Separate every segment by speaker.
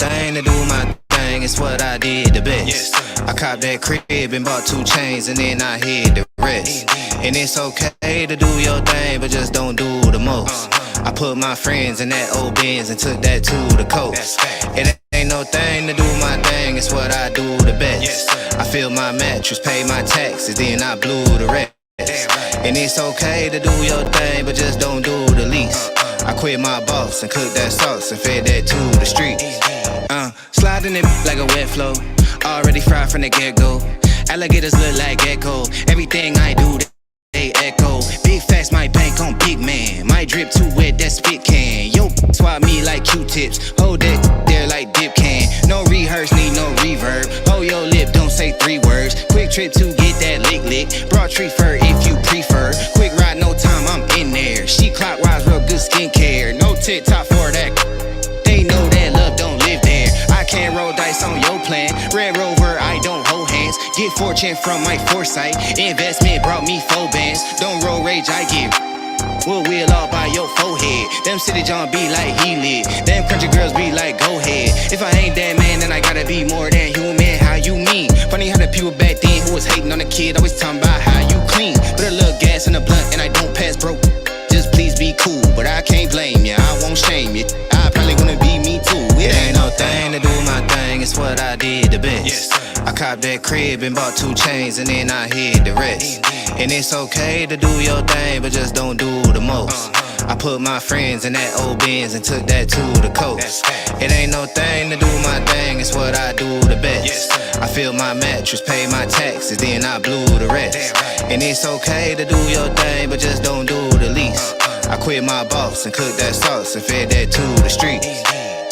Speaker 1: thing to do my thing, it's what I did the best. I copped that crib and bought 2 chains and then I hid the rest. And it's okay to do your thing, but just don't do the most. I put my friends in that old Benz and took that to the coast. It ain't no thing to do my thing, it's what I do the best. I fill my mattress, pay my taxes, then I blew the rest. And it's okay to do your thing, but just don't do the least. I quit my boss and cooked that sauce and fed that to the streets. Sliding it like a wet flow, already fried from the get-go. Alligators look like gecko, everything I do they echo. Big facts, my bank on big man. My drip too wet, that spit can. Yo, swap me like Q-tips. Hold that there like dip can. No rehearse, need no reverb. Hold your lip, don't say 3 words. Quick trip to get that lick. Broad tree fur if you prefer. Quick ride, no time, I'm in there. She clockwise, real good skincare. No TikTok for that. They know that love don't live there. I can't roll dice on your plan. Red Rover, I don't hold hands. Get fortune from my foresight. Investment brought me 4 bands. Don't roll rage, I get we'll wheel all by your forehead. Them city John be like he lit. Them country girls be like go ahead. If I ain't that man, then I gotta be more than human. How you mean? Funny how the people back then who was hating on the kid always talking about how you clean. Put a little gas in the blunt and I don't pass broke. Just please be cool, but I can't blame you. I won't shame you. I probably wanna be me too. It ain't no thing to do my thing, it's what I did the best. I copped that crib and bought 2 chains and then I hid the rest. And it's okay to do your thing, but just don't do the most. I put my friends in that old Benz and took that to the coast. It ain't no thing to do my thing, it's what I do the best. I fill my mattress, pay my taxes, then I blew the rest. And it's okay to do your thing, but just don't do the least. I quit my boss and cooked that sauce and fed that to the streets.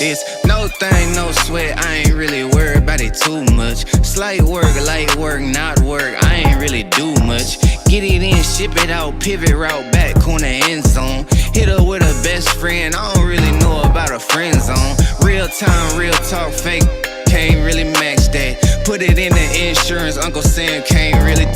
Speaker 1: It's no thing, no sweat, I ain't really worried about it too much. Slight work, light work, not work, I ain't really do much. Get it in, ship it out, pivot route back, corner end zone. Hit her with a best friend, I don't really know about a friend zone. Real time, real talk, fake, can't really match that. Put it in the insurance, Uncle Sam can't really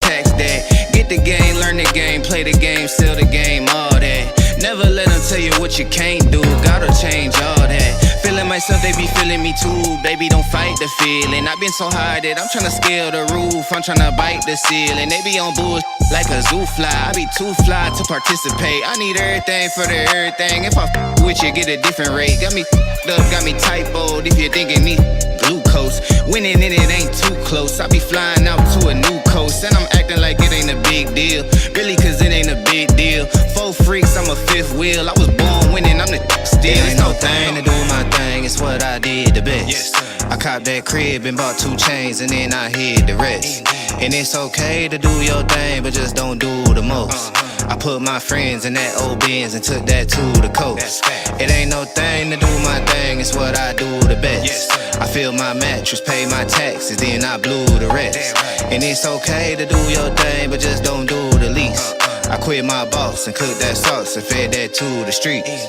Speaker 1: tax that. Get the game, learn the game, play the game, sell the game, all that. Never let them tell you what you can't do, gotta change all that. Feeling myself, they be feeling me too. Baby, don't fight the feeling. I've been so high that I'm tryna scale the roof. I'm tryna bite the ceiling. They be on bullshit like a zoo fly. I be too fly to participate. I need everything for the everything. If I with you, get a different rate. Got me up, got me typoed. If you're thinking me glucose, winning in it ain't too close. I be flying out to a new coast, and I'm acting like it ain't a big deal. Really, cause it ain't a big deal. 4 freaks, I'm a 5th wheel. I was born winning, I'm the still. It ain't no thing to do my thing, it's what I did the best. I copped that crib and bought 2 chains and then I hid the rest. And it's okay to do your thing, but just don't do the most. I put my friends in that old Benz and took that to the coast. It ain't no thing to do my thing, it's what I do the best. I fill my mattress, pay my taxes, then I blew the rest. And it's okay to do your thing, but just don't do the least. I quit my boss and cooked that sauce and fed that to the streets.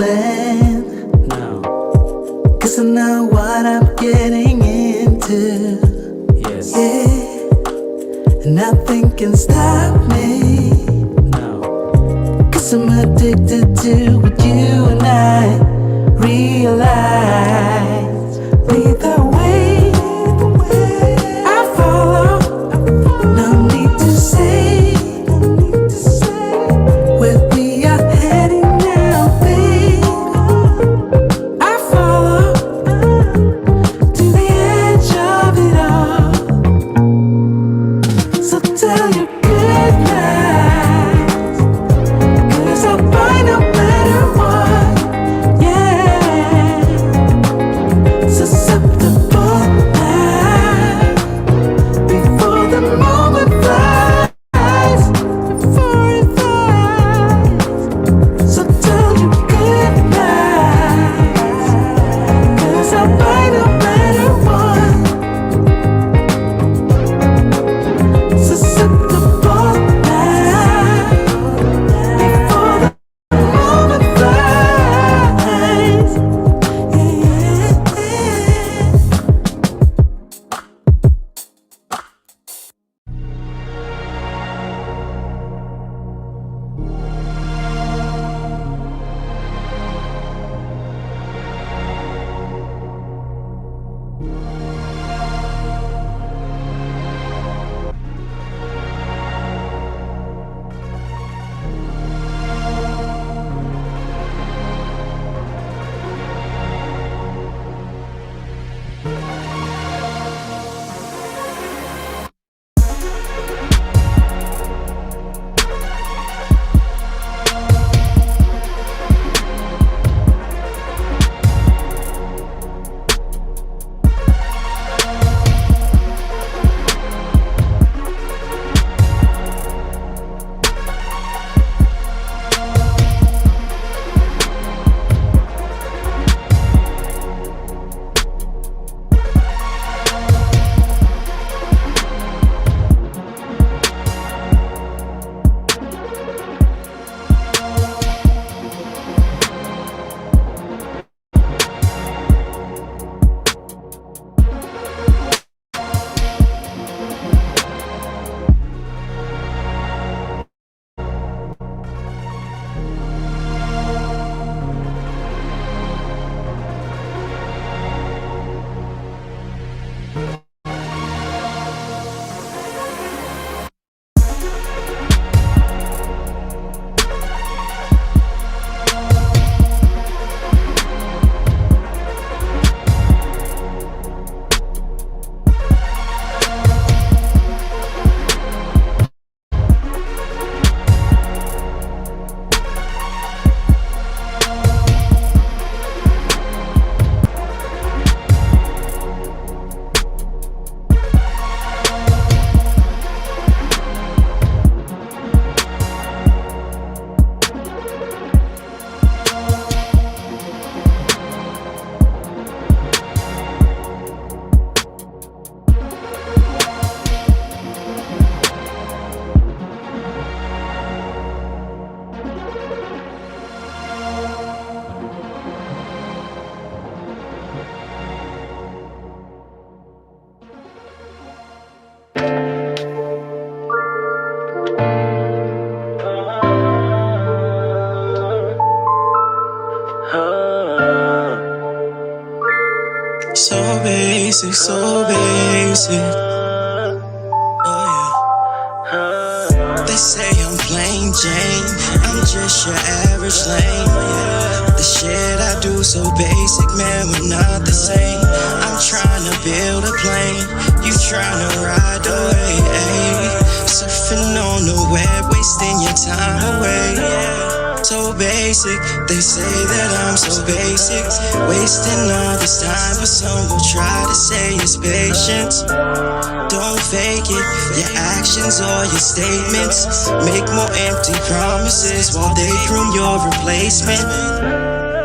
Speaker 2: plan. No. Cause I know what I'm getting into. Yes. Yeah. And nothing can stop me. No. Cause I'm addicted to what you and I realize. Lead the way, I follow. No need to say where we are heading now, babe. I follow to the edge of it all. So tell your good night, 'cause I'll buy no matter what. Yeah, susceptible now before the moment flies, before it flies. So tell your good night, 'cause I'll buy no matter what. Susceptible now before the moment flies.
Speaker 3: So basic. Oh yeah. They say I'm plain Jane, I'm just your average lane. Yeah. The shit I do so basic, man, we're not the same. I'm trying to build a plane, you trying to ride the wave. Ayy. Surfing on the web, wasting your time away. Yeah. So basic, they say that I'm so basic, wasting all this time, but some will try to say it's patience. Don't fake it, your actions or your statements make more empty promises while they groom your replacement.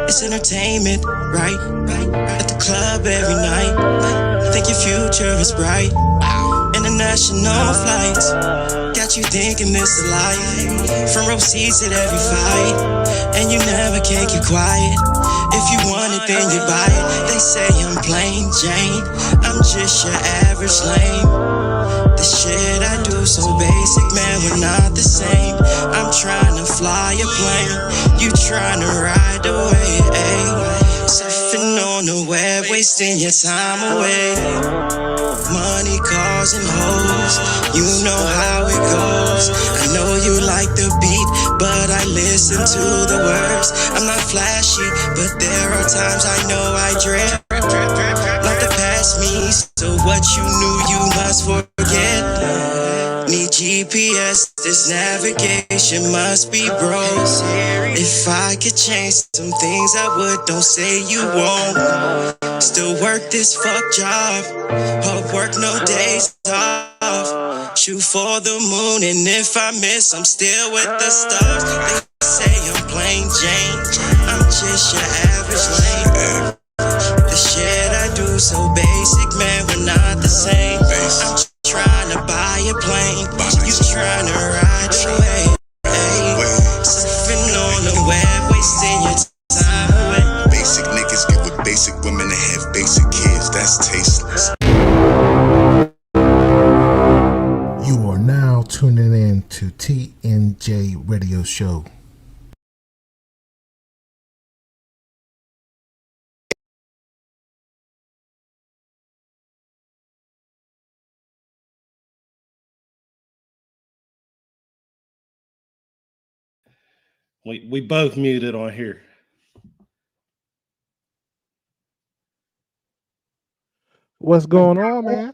Speaker 3: It's entertainment, right? At the club every night, think your future is bright. International flights, got what you thinking this a life. From row seats at every fight, and you never can keep quiet. If you want it, then you buy it. They say I'm plain Jane, I'm just your average lame. The shit I do so basic, man, we're not the same. I'm trying to fly a plane, you trying to ride the wave. Surfing on the web, wasting your time away. Money, cars, and hoes, you know how it goes. I know you like the beat, but I listen to the words. I'm not flashy, but there are times I know I drift. Not to pass me, so what you knew you must forget. Need GPS, this navigation must be broke. If I could change some things I would, don't say you won't. Still work this fuck job, hard work no days off. Shoot for the moon, and if I miss, I'm still with the stars. They say I'm plain Jane, I'm just your average lane. The shit I do so basic, man, we're not the same. I'm trying to buy a plane, you trying to ride away. Surfing on the web, wasting your time.
Speaker 4: Basic niggas get with basic women and have basic kids. That's tasteless.
Speaker 5: You are now tuning in to TNJ Radio Show.
Speaker 6: We both muted on here.
Speaker 7: What's going on, man?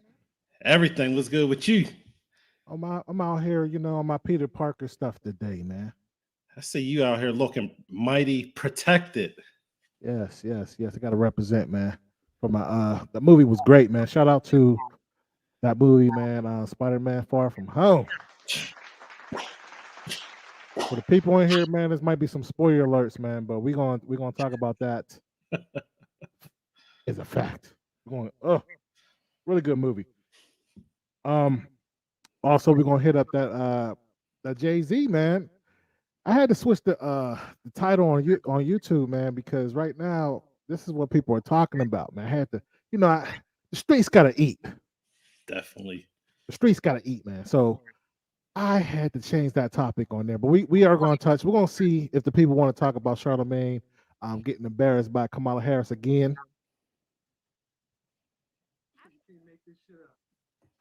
Speaker 6: Everything was good with you.
Speaker 7: I'm out here, on my Peter Parker stuff today, man.
Speaker 6: I see you out here looking mighty protected.
Speaker 7: Yes. I got to represent, man. For my the movie was great, man. Shout out to that movie, man. Spiderman: Far From Home. For the people in here, man, this might be some spoiler alerts, man, but we're gonna talk about that. It's a fact. Really good movie. Also we're gonna hit up that Jay-Z, man. I had to switch the title on YouTube, man, because right now this is what people are talking about, man. I had to, the streets gotta eat.
Speaker 6: Definitely.
Speaker 7: The streets gotta eat, man. So I had to change that topic on there, but we are going to touch. We're going to see if the people want to talk about Charlamagne getting embarrassed by Kamala Harris again.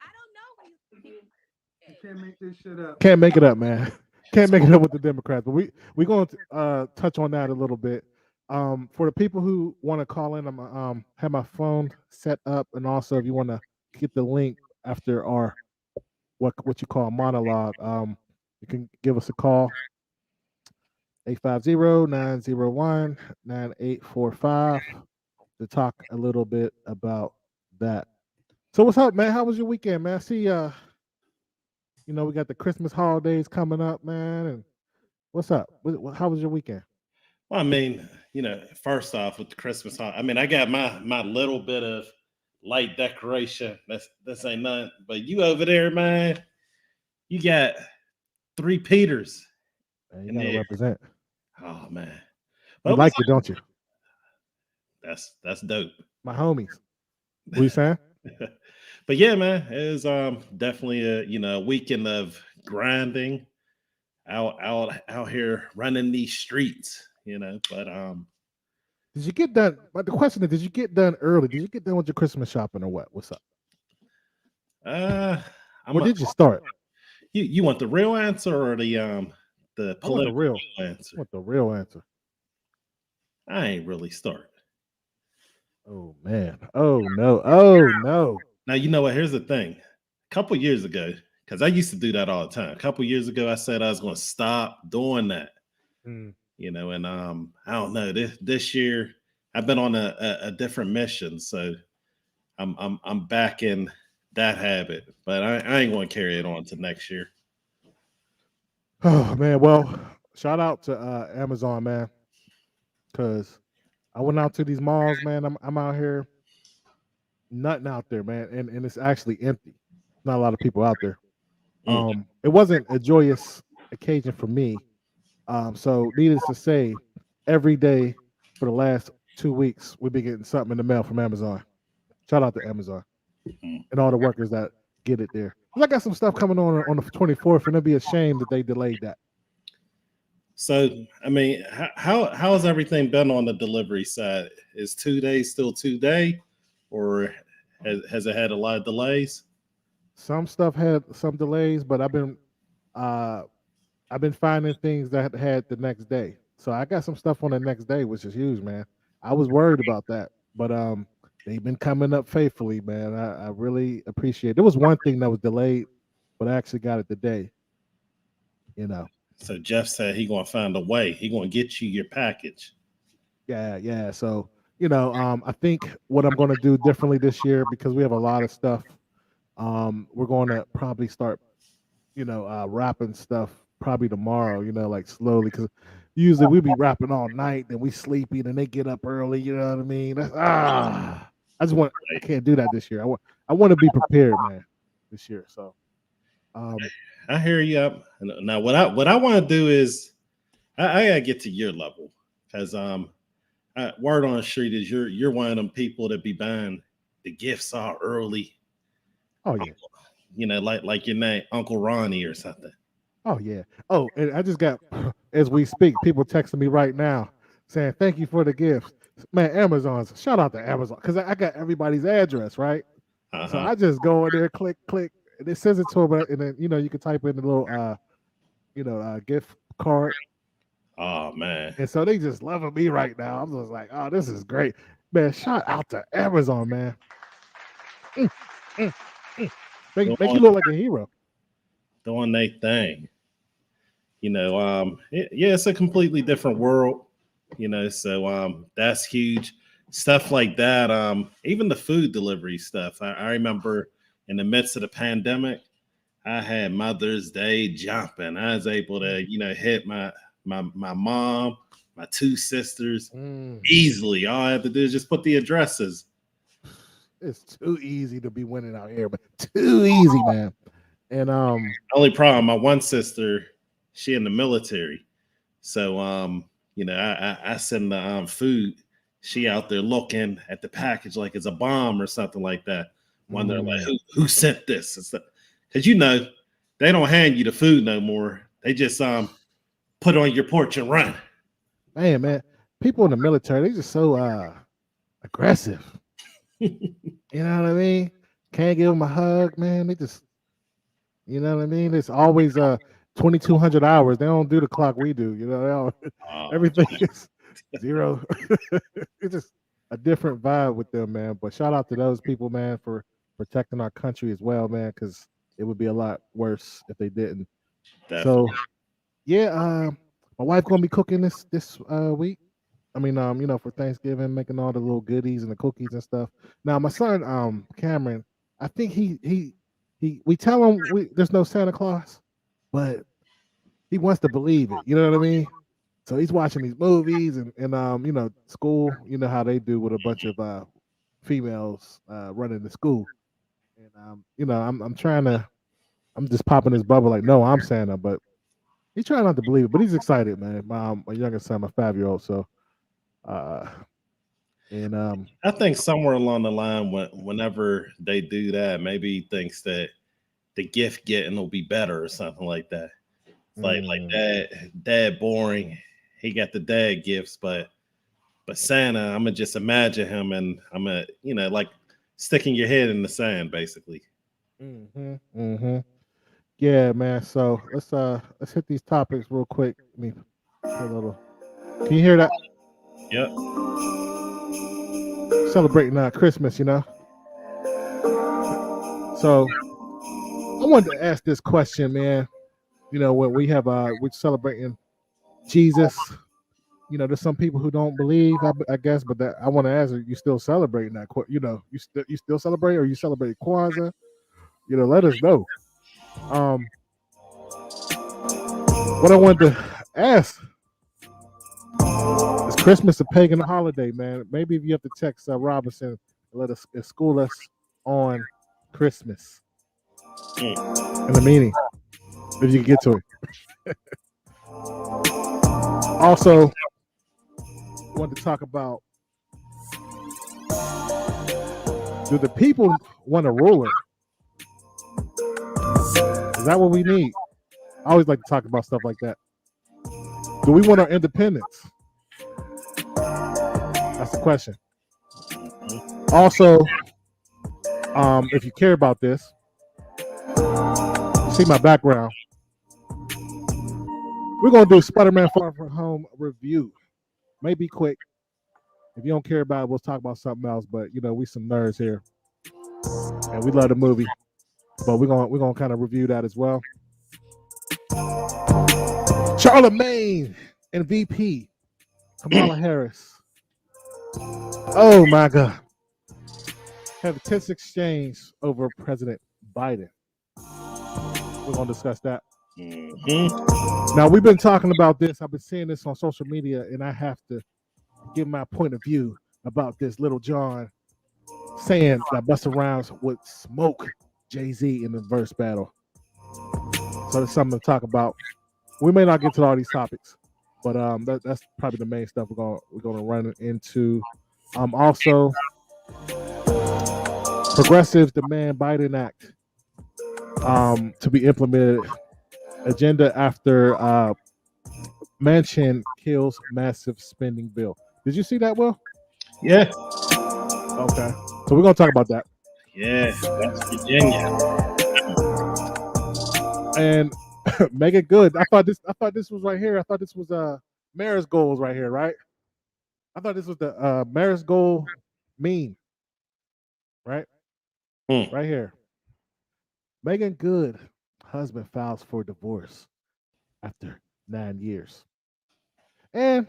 Speaker 8: I don't know. You can't make this shit up.
Speaker 7: Can't make it up, man. Can't make it up with the Democrats. But we're going to touch on that a little bit. For the people who want to call in, I'm have my phone set up, and also if you want to get the link after our what you call a monologue, you can give us a call, 850-901-9845, to talk a little bit about that. So what's up, man? How was your weekend, man? I see, we got the Christmas holidays coming up, man. And what's up? How was your weekend?
Speaker 6: Well, I mean, first off with the Christmas holiday, I mean, I got my little bit of light decoration. This ain't nothing. But you over there, man, you got 3 Peters.
Speaker 7: Man, you gotta represent.
Speaker 6: Oh man.
Speaker 7: You like it, don't you?
Speaker 6: That's dope.
Speaker 7: My homies. What you saying?
Speaker 6: But yeah, man, it was definitely a weekend of grinding out here running these streets, but
Speaker 7: did you get done? But the question is, did you get done early? Did you get done with your Christmas shopping or what? What's up? Where did you start?
Speaker 6: You want the real answer or the political
Speaker 7: real
Speaker 6: answer?
Speaker 7: I want the real answer.
Speaker 6: I ain't really start.
Speaker 7: Oh man. Oh no.
Speaker 6: Now you know what? Here's the thing. A couple years ago, because I used to do that all the time. A couple years ago, I said I was going to stop doing that. And I don't know. This year, I've been on a different mission, so I'm back in that habit. But I ain't going to carry it on to next year.
Speaker 7: Oh man. Well, shout out to Amazon, man, because I went out to these malls, man. I'm out here. Nothing out there, man, and it's actually empty. Not a lot of people out there. It wasn't a joyous occasion for me. So needless to say, every day for the last 2 weeks, we've been getting something in the mail from Amazon. Shout out to Amazon and all the workers that get it there. I got some stuff coming on the 24th, and it'd be a shame that they delayed that.
Speaker 6: So, I mean, how has everything been on the delivery side? Is 2 days still 2 day, or has it had a lot of delays?
Speaker 7: Some stuff had some delays, but I've been finding things that had the next day. So I got some stuff on the next day, which is huge, man. I was worried about that, but they've been coming up faithfully, man. I really appreciate it. There was one thing that was delayed, but I actually got it today. You know.
Speaker 6: So Jeff said he gonna find a way. He gonna get you your package.
Speaker 7: Yeah. So, I think what I'm gonna do differently this year, because we have a lot of stuff. We're gonna probably start, wrapping stuff probably tomorrow, like slowly, because usually we be rapping all night, then we sleepy, then they get up early, you know what I mean? I can't do that this year. I want to be prepared, man, this year. So
Speaker 6: I hear you. Now what I want to do is I gotta get to your level, because word on the street is you're one of them people that be buying the gifts all early.
Speaker 7: Oh yeah.
Speaker 6: Like your name, Uncle Ronnie or something.
Speaker 7: Oh yeah. Oh, and I just got, as we speak, people texting me right now saying thank you for the gifts. Man, Amazon's, shout out to Amazon, because I got everybody's address, right? So I just go in there, click, and it sends it to them, and then you can type in the little gift card.
Speaker 6: Oh man.
Speaker 7: And so they just loving me right now. I'm just like, oh, this is great. Man, shout out to Amazon, man. Make you look like a hero.
Speaker 6: Doing their thing. It's a completely different world, so that's huge. Stuff like that. Even the food delivery stuff. I remember in the midst of the pandemic, I had Mother's Day jumping. I was able to, hit my mom, my two sisters easily. All I had to do is just put the addresses.
Speaker 7: It's too easy to be winning out here, but too easy, man. And
Speaker 6: only problem, my one sister, she in the military, so I send the food. She out there looking at the package like it's a bomb or something like that, wondering like who sent this. Because they don't hand you the food no more. They just put it on your porch and run.
Speaker 7: Man, people in the military, they just so aggressive. You know what I mean? Can't give them a hug, man. They just, you know what I mean? It's always 2,200 hours. They don't do the clock we do. Everything is zero. It's just a different vibe with them, man. But shout out to those people, man, for protecting our country as well, man, because it would be a lot worse if they didn't.
Speaker 6: Definitely.
Speaker 7: So, yeah, my wife gonna be cooking this week. I mean, for Thanksgiving, making all the little goodies and the cookies and stuff. Now, my son, Cameron, I think we tell him there's no Santa Claus, but he wants to believe it. You know what I mean? So he's watching these movies and school. You know how they do with a bunch of females running the school. And I'm just popping his bubble like, no, I'm Santa, but he's trying not to believe it. But he's excited, man. My youngest son, my 5-year-old, so. I
Speaker 6: think somewhere along the line, whenever they do that, maybe he thinks that the gift getting will be better or something like that. Like dad boring. He got the dad gifts, but Santa, I'm gonna just imagine him, and I'm gonna like sticking your head in the sand, basically.
Speaker 7: Yeah, man. So let's hit these topics real quick. Let me put a little. Can you hear that?
Speaker 6: Yep.
Speaker 7: Celebrating Christmas, So I wanted to ask this question, man. When we have we're celebrating Jesus. There's some people who don't believe, I guess, but I want to ask, you still celebrating that? You still celebrate, or you celebrate Kwanzaa? Let us know. What I wanted to ask. Is Christmas a pagan holiday, man? Maybe if you have to text Robinson, let us school us on Christmas and the meaning. If you can get to it. Also, I wanted to talk about, do the people want a ruler? Is that what we need? I always like to talk about stuff like that. Do we want our independence? That's the question. Also, if you care about this, see my background. We're gonna do Spiderman Far From Home review. Maybe quick. If you don't care about it, we'll talk about something else. But you know, we some nerds here, and we love the movie. But we're gonna kind of review that as well. Charlamagne and VP Kamala Harris. Oh my God. Have a tense exchange over President Biden. We're gonna discuss that. Now we've been talking about this. I've been seeing this on social media, and I have to give my point of view about this. Lil Jon saying that Busta Rhymes would smoke Jay-Z in the verse battle. So that's something to talk about. We may not get to all these topics, but that's probably the main stuff we're gonna run into. Also, progressives demand Biden Act to be implemented. Agenda after Manchin kills massive spending bill. Did you see that, Will?
Speaker 6: Yeah.
Speaker 7: Okay. So we're gonna talk about that.
Speaker 6: Yeah, that's Virginia.
Speaker 7: And Meagan Good. I thought this was right here. I thought this was Maris Goals right here, right? I thought this was the Maris Goal meme. Right? Right here. Meagan Good, husband files for divorce after 9 years. And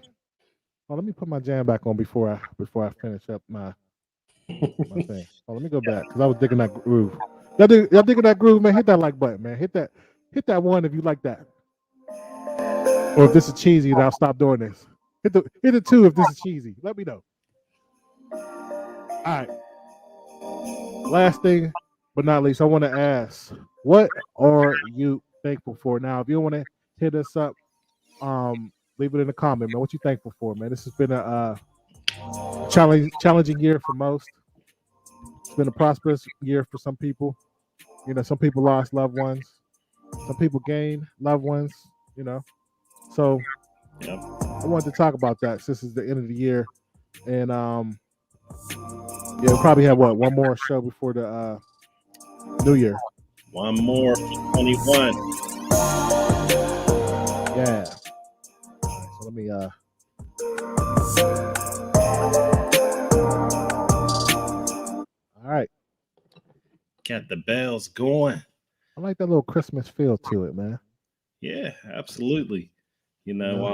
Speaker 7: let me put my jam back on before I finish up my thing. Let me go back because I was digging that groove. Y'all digging that groove, man? Hit that like button, man. Hit that one if you like that. Or if this is cheesy, then I'll stop doing this. Hit the two if this is cheesy. Let me know. All right. Last thing, but not least, I want to ask, what are you thankful for? Now, if you want to hit us up, leave it in the comment, man. What you thankful for, man? This has been a challenging year for most. It's been a prosperous year for some people. You know, some people lost loved ones. Some people gained loved ones, you know. So I wanted to talk about that since it's the end of the year. And we'll probably have one more show before the New Year.
Speaker 6: One more for 21.
Speaker 7: Yeah. So let me all right.
Speaker 6: Got the bells going.
Speaker 7: I like that little Christmas feel to it, man.
Speaker 6: Yeah, absolutely. You know,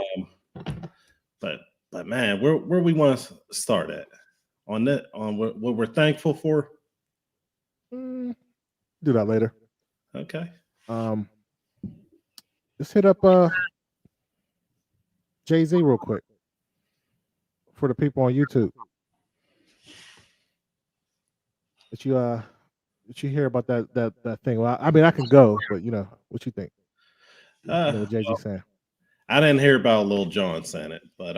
Speaker 6: but man, where we want to start at on what we're thankful for?
Speaker 7: Do that later.
Speaker 6: Okay.
Speaker 7: Let's hit up Jay-Z real quick for the people on YouTube. Did you hear about that thing? Well, I mean, I can go, but you know, what you think? You know what Jay-Z saying?
Speaker 6: I didn't hear about Lil Jon saying it, but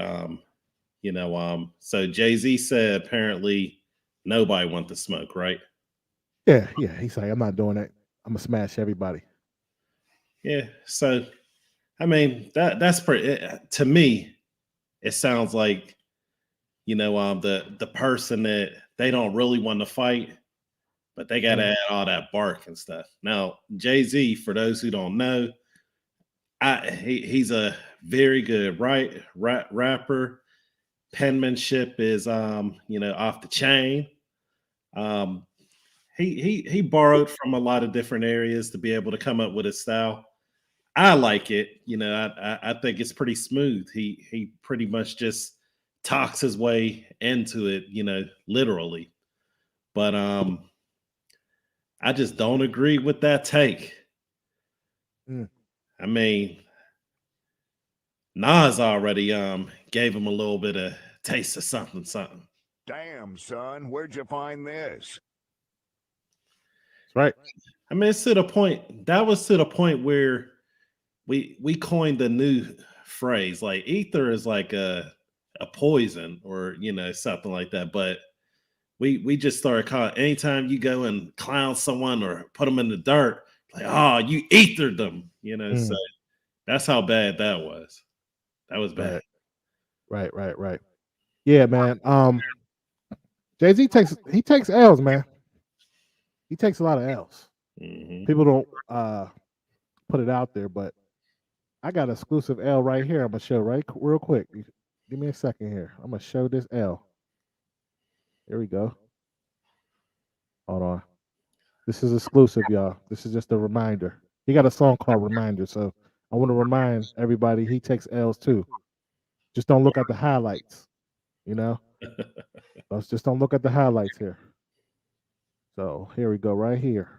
Speaker 6: so Jay-Z said apparently nobody wants to smoke, right?
Speaker 7: Yeah. He's like, I'm not doing that. I'm gonna smash everybody.
Speaker 6: Yeah. So, I mean, that's pretty. To me, it sounds like, you know, the person that they don't really want to fight, but they got to add all that bark and stuff. Now, Jay-Z, for those who don't know, he's a very good rapper. Penmanship is off the chain. He borrowed from a lot of different areas to be able to come up with his style. I like it. You know, I think it's pretty smooth. He pretty much just talks his way into it, you know, literally. But I just don't agree with that take. I mean, Nas already gave him a little bit of taste of something.
Speaker 9: Damn, son, where'd you find this?
Speaker 7: Right.
Speaker 6: I mean, it's to the point. That was to the point where we coined the new phrase. Like ether is like a poison or something like that. But we just started calling anytime you go and clown someone or put them in the dirt, like, oh, you ethered them, So that's how bad that was. That was bad.
Speaker 7: Right. Yeah, man. Jay-Z takes L's, man. He takes a lot of L's.
Speaker 6: Mm-hmm.
Speaker 7: People don't put it out there, but I got an exclusive L right here. I'm gonna show real quick. Give me a second here. I'm gonna show this L. Here we go. Hold on. This is exclusive, y'all. This is just a reminder. He got a song called Reminder, so I want to remind everybody he takes L's too. Just don't look at the highlights, Let's just don't look at the highlights here. So here we go, right here.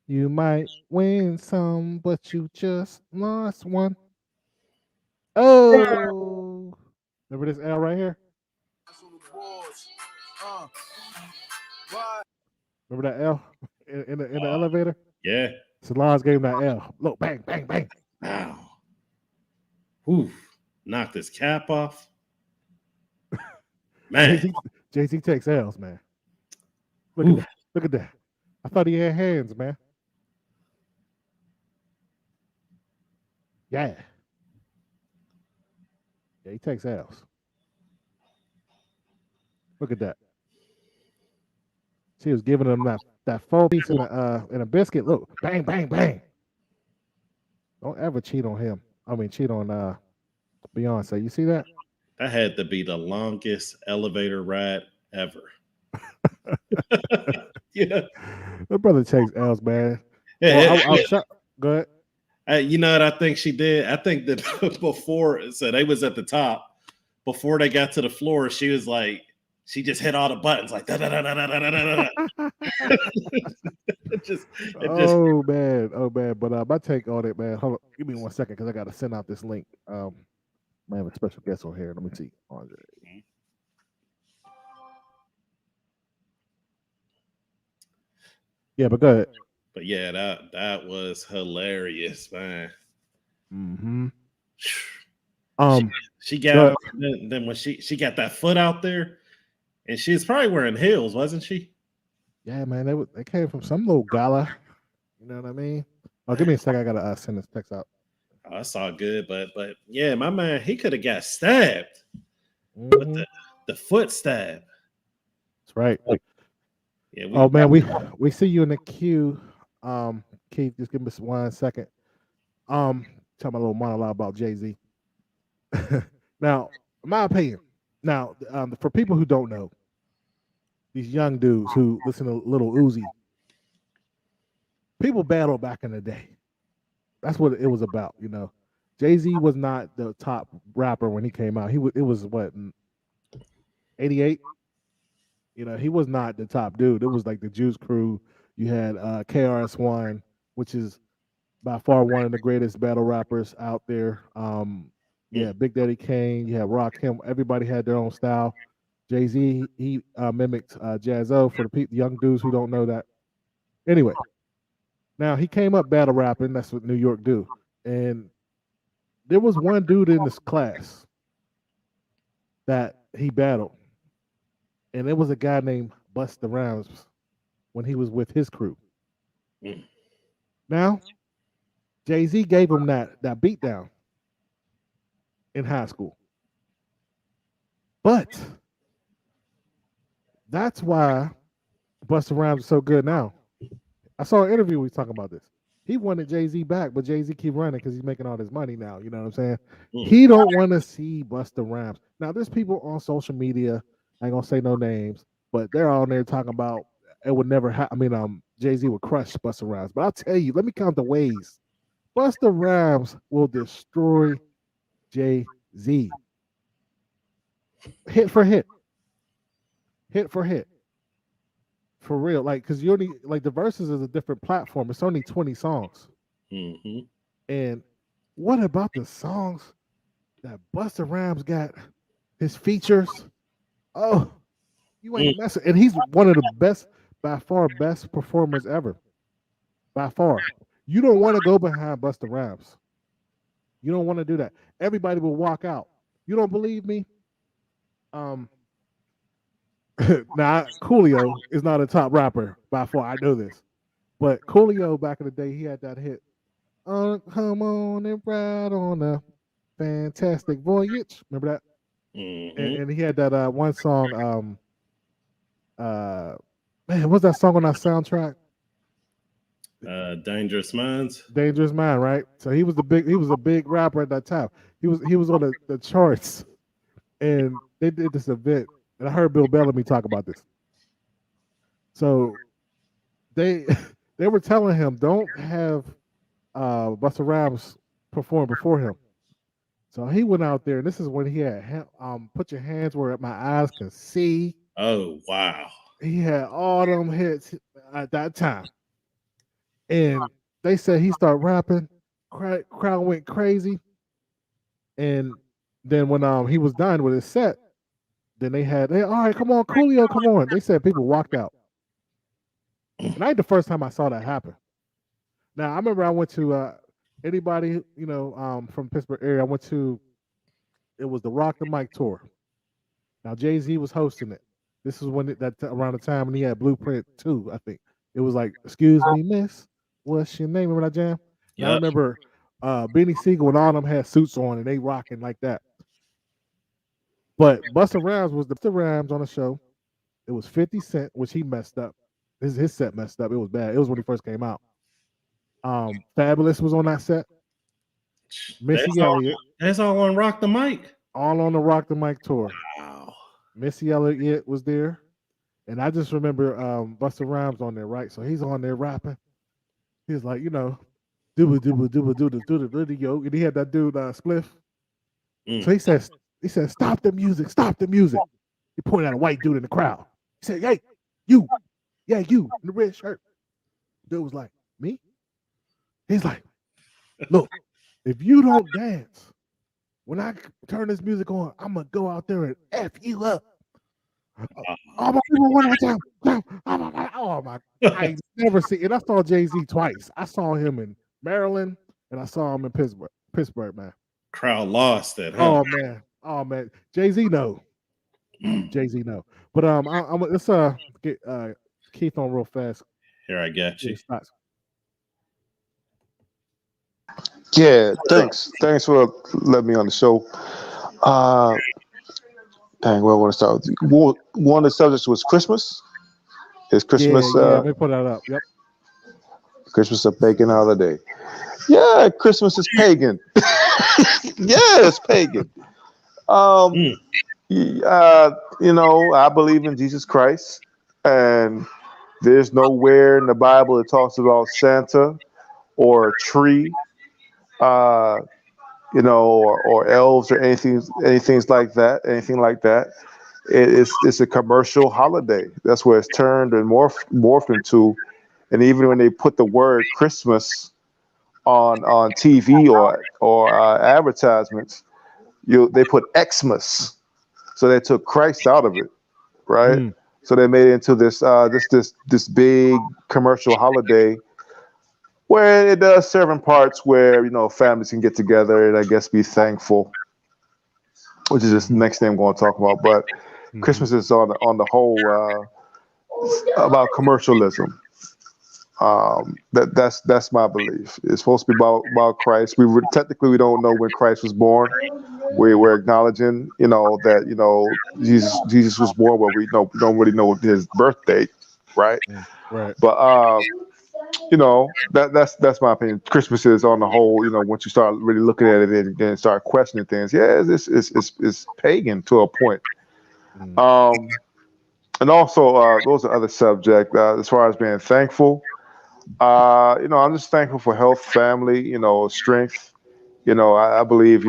Speaker 7: You might win some, but you just lost one. Oh, remember this L right here? Remember that L in the elevator?
Speaker 6: Yeah.
Speaker 7: Solange gave him that L. Look, bang, bang, bang.
Speaker 6: Wow. Oof. Knocked his cap off. Man.
Speaker 7: Jay-Z takes L's, man. Look at that. I thought he had hands, man. Yeah. Yeah, he takes L's. Look at that. She was giving him that 4 piece in a biscuit. Look, bang, bang, bang. Don't ever cheat on him. I mean, cheat on Beyonce. You see that?
Speaker 6: That had to be the longest elevator ride ever. Yeah.
Speaker 7: My brother takes L's, man.
Speaker 6: Yeah,
Speaker 7: Well, go ahead.
Speaker 6: You know what I think she did? I think that before, so they was at the top. Before they got to the floor, she was like, she just hit all the buttons like da da da da da da da da.
Speaker 7: Oh man. But my take on it, man. Hold on, give me 1 second because I got to send out this link. I have a special guest on here. Let me see, Andre. Yeah, but go ahead.
Speaker 6: But yeah, that was hilarious, man.
Speaker 7: Mm-hmm.
Speaker 6: She got then when she got that foot out there, and she was probably wearing heels, wasn't she?
Speaker 7: Yeah, man. They came from some little gala. You know what I mean? Oh, give me a second. I gotta send this text out.
Speaker 6: Oh, that's all good, but yeah, my man, he could have got stabbed with the foot stab.
Speaker 7: That's right.
Speaker 6: Yeah.
Speaker 7: Man, we see you in the queue. Keith, just give me 1 second. Tell my little monologue about Jay-Z. Now, in my opinion, for people who don't know, these young dudes who listen to Little Uzi, people battled back in the day. That's what it was about, Jay-Z was not the top rapper when he came out. It was what, 88? He was not the top dude. It was like the Juice Crew. You had KRS-One, which is by far one of the greatest battle rappers out there. Big Daddy Kane. You had Rakim. Everybody had their own style. Jay-Z, he mimicked Jazzo for the young dudes who don't know that. Anyway, now he came up battle rapping. That's what New York do. And there was one dude in this class that he battled. And it was a guy named Busta Rhymes when he was with his crew. Now, Jay-Z gave him that beatdown in high school. But that's why Busta Rhymes is so good now. I saw an interview where he was talking about this. He wanted Jay-Z back, but Jay-Z keep running because he's making all this money now. You know what I'm saying? He don't want to see Busta Rhymes. Now, there's people on social media, I ain't gonna say no names, but they're on there talking about it would never happen. Jay-Z would crush Busta Rhymes. But I'll tell you, let me count the ways. Busta Rhymes will destroy Jay-Z. Hit for hit. Hit for hit. For real. Because you only, the Verzuz is a different platform. It's only 20 songs.
Speaker 6: Mm-hmm.
Speaker 7: And what about the songs that Busta Rhymes got? His features? Oh, you ain't messing. And he's one of the best, by far, best performers ever. By far. You don't want to go behind Busta Rhymes. You don't want to do that. Everybody will walk out. You don't believe me? Now Coolio is not a top rapper by far. I know this, but Coolio back in the day, he had that hit. Come on and ride on a fantastic voyage. Remember that? And he had that one song. Man, what's that song on that soundtrack?
Speaker 6: Dangerous Minds.
Speaker 7: Dangerous Mind, right? So he was a big rapper at that time. He was on the charts, and they did this event, and I heard Bill Bellamy talk about this. So they were telling him, don't have Busta Rhymes perform before him. So he went out there, and this is when he had put your hands where my eyes can see.
Speaker 6: Oh wow!
Speaker 7: He had all them hits at that time. And they said he started rapping, crowd went crazy. And then when he was done with his set, then all right, come on, Coolio, come on. They said people walked out. And I ain't the first time I saw that happen. Now I remember I went to anybody, from Pittsburgh area, it was the Rock the Mic tour. Now Jay-Z was hosting it. This is when around the time when he had Blueprint 2, I think. It was like, excuse me, miss. What's your name? Remember that jam? Yep. I remember Benny Siegel and all them had suits on and they rocking like that. But Busta Rhymes was the Busta Rhymes on the show. It was 50 Cent, which he messed up. His set messed up. It was bad. It was when he first came out. Fabulous was on that set. Missy Elliott.
Speaker 6: That's all on Rock the Mic.
Speaker 7: All on the Rock the Mic tour.
Speaker 6: Wow.
Speaker 7: Missy Elliott was there. And I just remember Busta Rhymes on there, right? So he's on there rapping. He's like, do the video. And he had that dude Spliff. So he said, stop the music, stop the music. He pointed at a white dude in the crowd. He said, hey, you in the red shirt. Dude was like, me? He's like, look, if you don't dance, when I turn this music on, I'm gonna go out there and F you up. All my people one more time. Oh my! I never see it. I saw Jay-Z twice. I saw him in Maryland, and I saw him in Pittsburgh, man.
Speaker 6: Crowd lost it. Huh?
Speaker 7: Oh man. Jay-Z no. Jay-Z no. But let's get Keith on real fast.
Speaker 6: Here, I got you.
Speaker 10: Yeah, thanks. Thanks for letting me on the show. Dang, where I want to start with. One of the subjects was Christmas. Is Christmas?
Speaker 7: Yeah, let me put that up. Yep.
Speaker 10: Christmas a pagan holiday. Yeah, Christmas is pagan. Yeah, it's pagan. I believe in Jesus Christ, and there's nowhere in the Bible that talks about Santa or a tree, or elves or anything like that. It's a commercial holiday. That's where it's turned and morphed into. And even when they put the word Christmas on TV or advertisements, they put Xmas. So they took Christ out of it, right? So they made it into this big commercial holiday where it does serve in parts where families can get together and I guess be thankful, which is just the next thing I'm going to talk about. But Christmas is on the whole about commercialism. That's my belief. It's supposed to be about Christ. Technically we don't know when Christ was born. We're acknowledging, that Jesus was born, but we don't really know his birth date, right?
Speaker 7: Right.
Speaker 10: But that's my opinion. Christmas is on the whole, once you start really looking at it and start questioning things, it's pagan to a point. And also those are other subjects as far as being thankful. I'm just thankful for health, family, strength. I believe,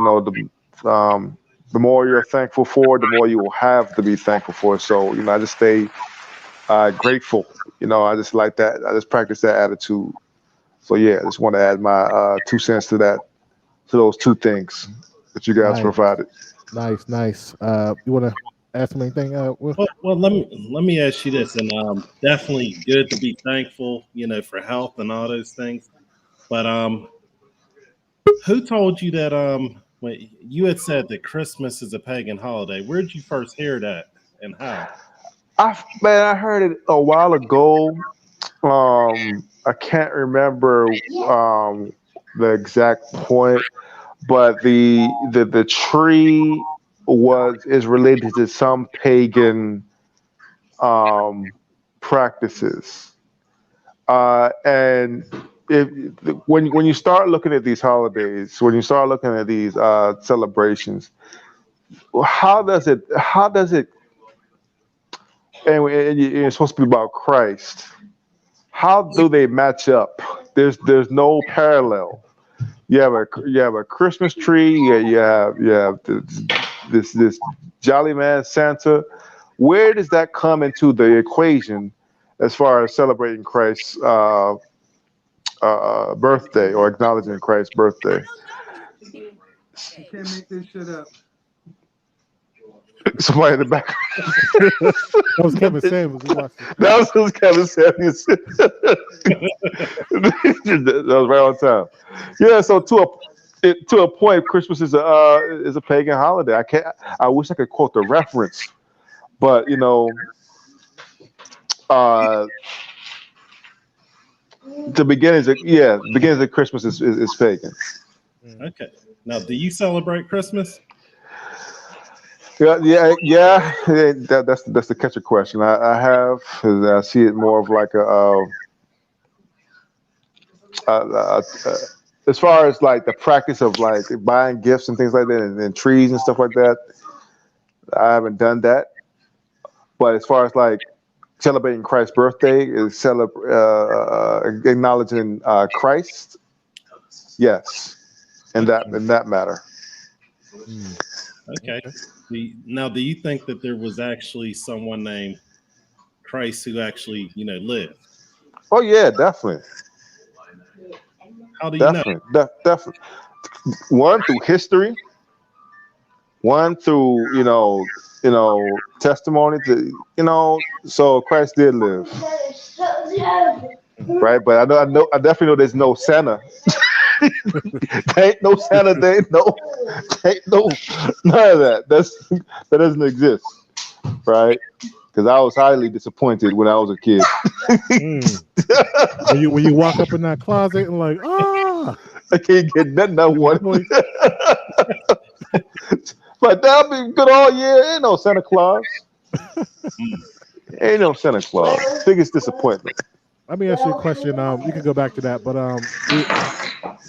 Speaker 10: the more you're thankful for, the more you will have to be thankful for. So, I just stay grateful. I just like that. I just practice that attitude. So, I just want to add my 2 cents to those two things that you guys provided.
Speaker 7: Nice. You want to ask me anything?
Speaker 6: Well, let me ask you this, and definitely good to be thankful, for health and all those things. But who told you that when you had said that Christmas is a pagan holiday? Where did you first hear that and how?
Speaker 10: I heard it a while ago. I can't remember the exact point, but the tree is related to some pagan practices, and when you start looking at these holidays, when you start looking at these celebrations, how does it and it's supposed to be about Christ? How do they match up? There's no parallel. You have a Christmas tree. You have this jolly man Santa. Where does that come into the equation as far as celebrating Christ's birthday or acknowledging Christ's birthday?
Speaker 8: You can't make this shit up.
Speaker 10: Somebody in the back.
Speaker 7: That was Kevin Samuels.
Speaker 10: That was Kevin Samuels. That was right on time. Yeah. So to a point, Christmas is a pagan holiday. I wish I could quote the reference, but the beginnings of Christmas is pagan.
Speaker 6: Okay. Now, do you celebrate Christmas?
Speaker 10: Yeah. That's the catcher question. I have. I see it more of like as far as like the practice of like buying gifts and things like that, and trees and stuff like that. I haven't done that. But as far as like celebrating Christ's birthday, is acknowledging Christ. Yes, in that matter.
Speaker 6: Okay. Now, do you think that there was actually someone named Christ who actually, lived?
Speaker 10: Oh yeah, definitely.
Speaker 6: How do you know?
Speaker 10: Definitely. One, through history. One, through testimony. So Christ did live, right? But I definitely know there's no Santa. There ain't no Santa. There ain't no none of that. That doesn't exist, right? Because I was highly disappointed when I was a kid.
Speaker 7: When you walk up in that closet and like,
Speaker 10: I can't get nothing I want. But that'll be good all year. Ain't no Santa Claus. Ain't no Santa Claus. Biggest disappointment.
Speaker 7: Let me ask you a question. You can go back to that, but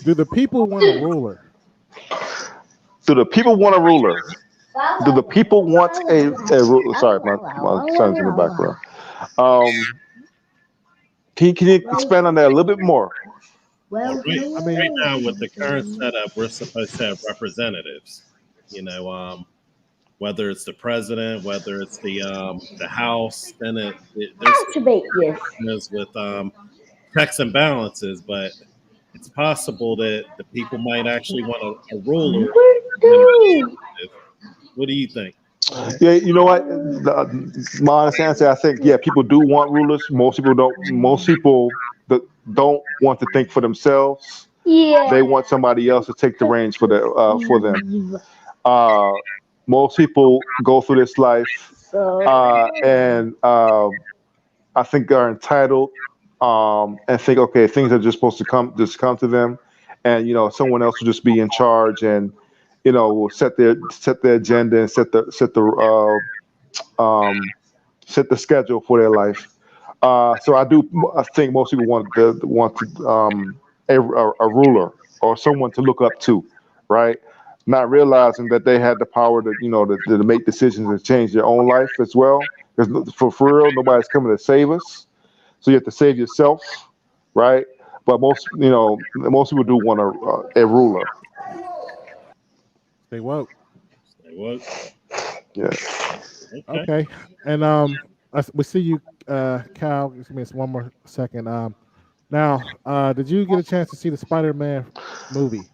Speaker 7: do the people want a ruler?
Speaker 10: Do the people want a ruler? Do the people want a ruler? Sorry, my son's in the background. Can you expand on that a little bit more?
Speaker 6: Well, right now with the current setup, we're supposed to have representatives. Whether it's the president, whether it's the House, then there's with checks and balances, but it's possible that the people might actually want a ruler. What do you think?
Speaker 10: Yeah, you know what? My honest answer, I think, people do want rulers. Most people don't. Most people don't want to think for themselves. Yeah. They want somebody else to take the reins for them. Most people go through this life and I think are entitled and think, okay, things are just supposed to come to them, and someone else will just be in charge and will set their agenda and set the schedule for their life. So I think most people want a ruler or someone to look up to, right? Not realizing that they had the power to to make decisions and change their own life as well. Because for real, nobody's coming to save us. So you have to save yourself, right? But most people do want a ruler.
Speaker 7: Stay woke.
Speaker 10: Yeah.
Speaker 7: Okay. And we see you, Cal. Give me one more second. Now, did you get a chance to see the Spider-Man movie?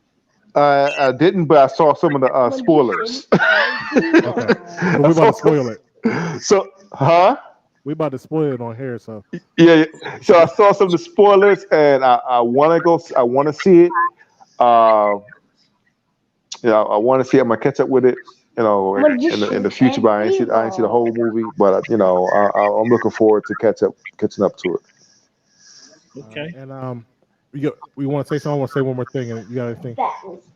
Speaker 10: I didn't, but I saw some of the spoilers.
Speaker 7: Okay. Well, we're about to spoil it.
Speaker 10: So, huh?
Speaker 7: we about to spoil it on here. So
Speaker 10: Yeah. So I saw some of the spoilers, and I want to go. I want to see it. I want to see it. I'm gonna catch up with it. In the future, but I ain't see the whole movie. But I'm looking forward to catching up to it.
Speaker 6: Okay.
Speaker 7: And we want to say something. I want to say one more thing, and you got anything?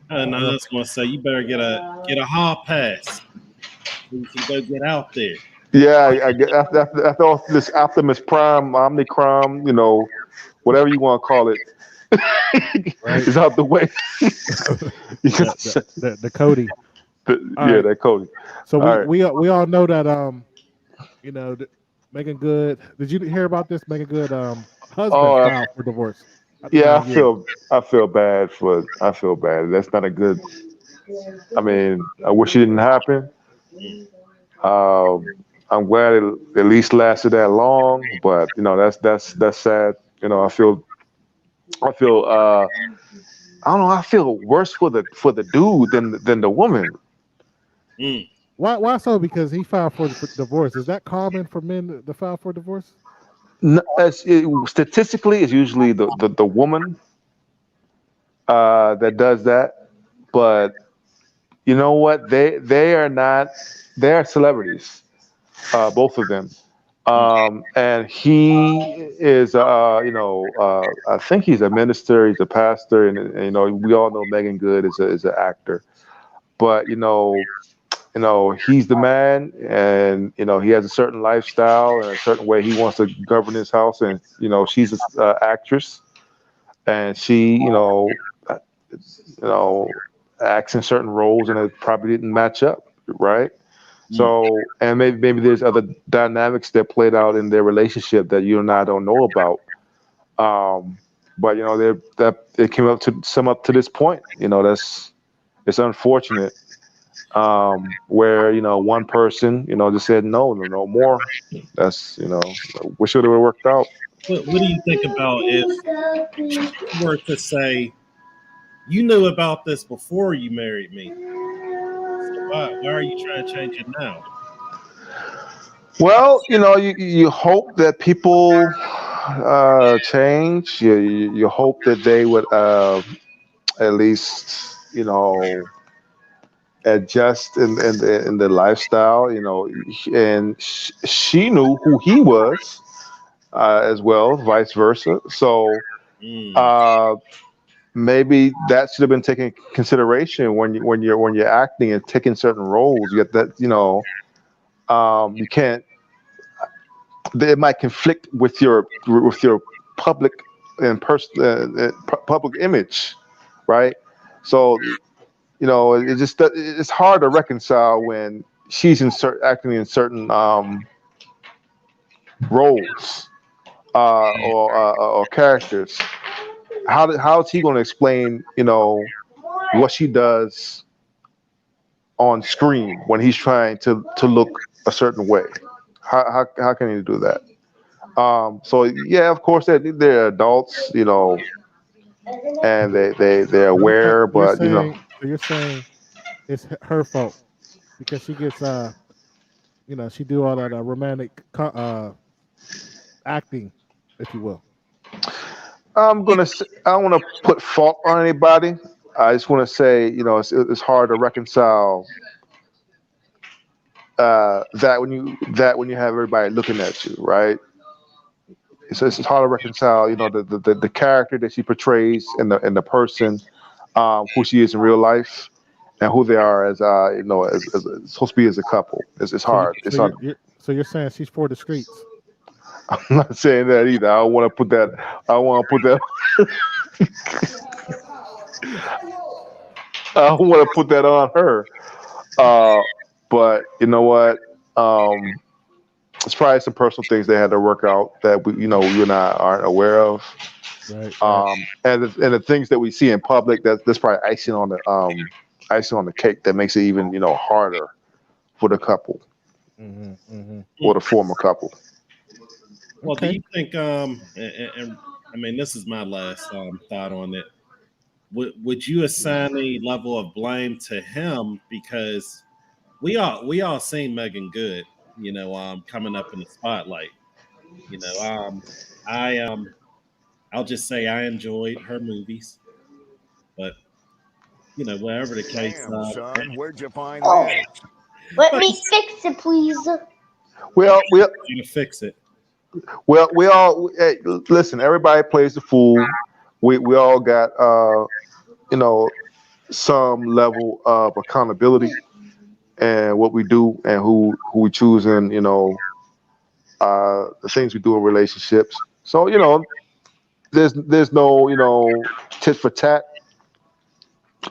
Speaker 6: And I was going to say you better get a hall pass so you can go get out there.
Speaker 10: Yeah, I get after all this Optimus Prime, Omnicron, whatever you want to call it,
Speaker 7: Right.
Speaker 10: is out the way.
Speaker 7: the Cody.
Speaker 10: Right. That Cody.
Speaker 7: So
Speaker 10: All right.
Speaker 7: we all know that Meagan Good. Did you hear about this? Meagan Good husband filed for divorce.
Speaker 10: Yeah, I feel bad. That's not a good. I mean, I wish it didn't happen. I'm glad it at least lasted that long, but that's sad. I feel I don't know. I feel worse for the dude than the woman.
Speaker 7: Why so? Because he filed for divorce. Is that common for men to file for divorce?
Speaker 10: No, statistically, it's usually the woman that does that. But you know what? They are not. They are celebrities, both of them. And he is, I think he's a minister. He's a pastor, and we all know Meagan Good is an actor. But he's the man, and he has a certain lifestyle and a certain way he wants to govern his house. And she's an actress, and she acts in certain roles, and it probably didn't match up, right? So, and maybe there's other dynamics that played out in their relationship that you and I don't know about. But it came up to this point. It's unfortunate. Where one person just said no more. That's wish it would have worked out.
Speaker 6: What do you think about if you were to say you knew about this before you married me? So why are you trying to change it now?
Speaker 10: Well, you hope that people change. You hope that they would at least adjust in the lifestyle, and she knew who he was as well, vice versa. So maybe that should have been taken into consideration when you're acting and taking certain roles. You get that, you can't. It might conflict with your public and public image, right? So it's hard to reconcile when she's acting in certain roles or characters. How is he going to explain what she does on screen when he's trying to look a certain way? How can he do that? So yeah, of course they're adults, and they're aware, but
Speaker 7: So you're saying it's her fault because she gets she do all that romantic acting, if you will.
Speaker 10: I don't want to put fault on anybody. I just want to say it's hard to reconcile that when you have everybody looking at you, right? It's hard to reconcile, the character that she portrays and the person who she is in real life and who they are as as supposed to be as a couple. It's hard.
Speaker 7: So you're saying she's for the streets?
Speaker 10: I'm not saying that either. I don't want to put that. I don't want to put that on her. But you know what? It's probably some personal things they had to work out that you and I aren't aware of.
Speaker 7: Right.
Speaker 10: And the things that we see in public, that's probably icing on the cake that makes it even harder for the couple or the former couple.
Speaker 6: Well, do you think and I mean this is my last thought on it. Would you assign a level of blame to him because we all seen Meagan Good, coming up in the spotlight. You know, I'll just say I enjoyed her movies, but you know, whatever the case,
Speaker 9: Damn, son, where'd you find
Speaker 11: Oh,
Speaker 9: this?
Speaker 11: let me fix it, please.
Speaker 10: Well,
Speaker 6: gonna fix it.
Speaker 10: we all listen. Everybody plays the fool. We all got you know, some level of accountability and what we do and who we choose, and you know, the things we do in relationships. So you know, there's no, you know, tit for tat.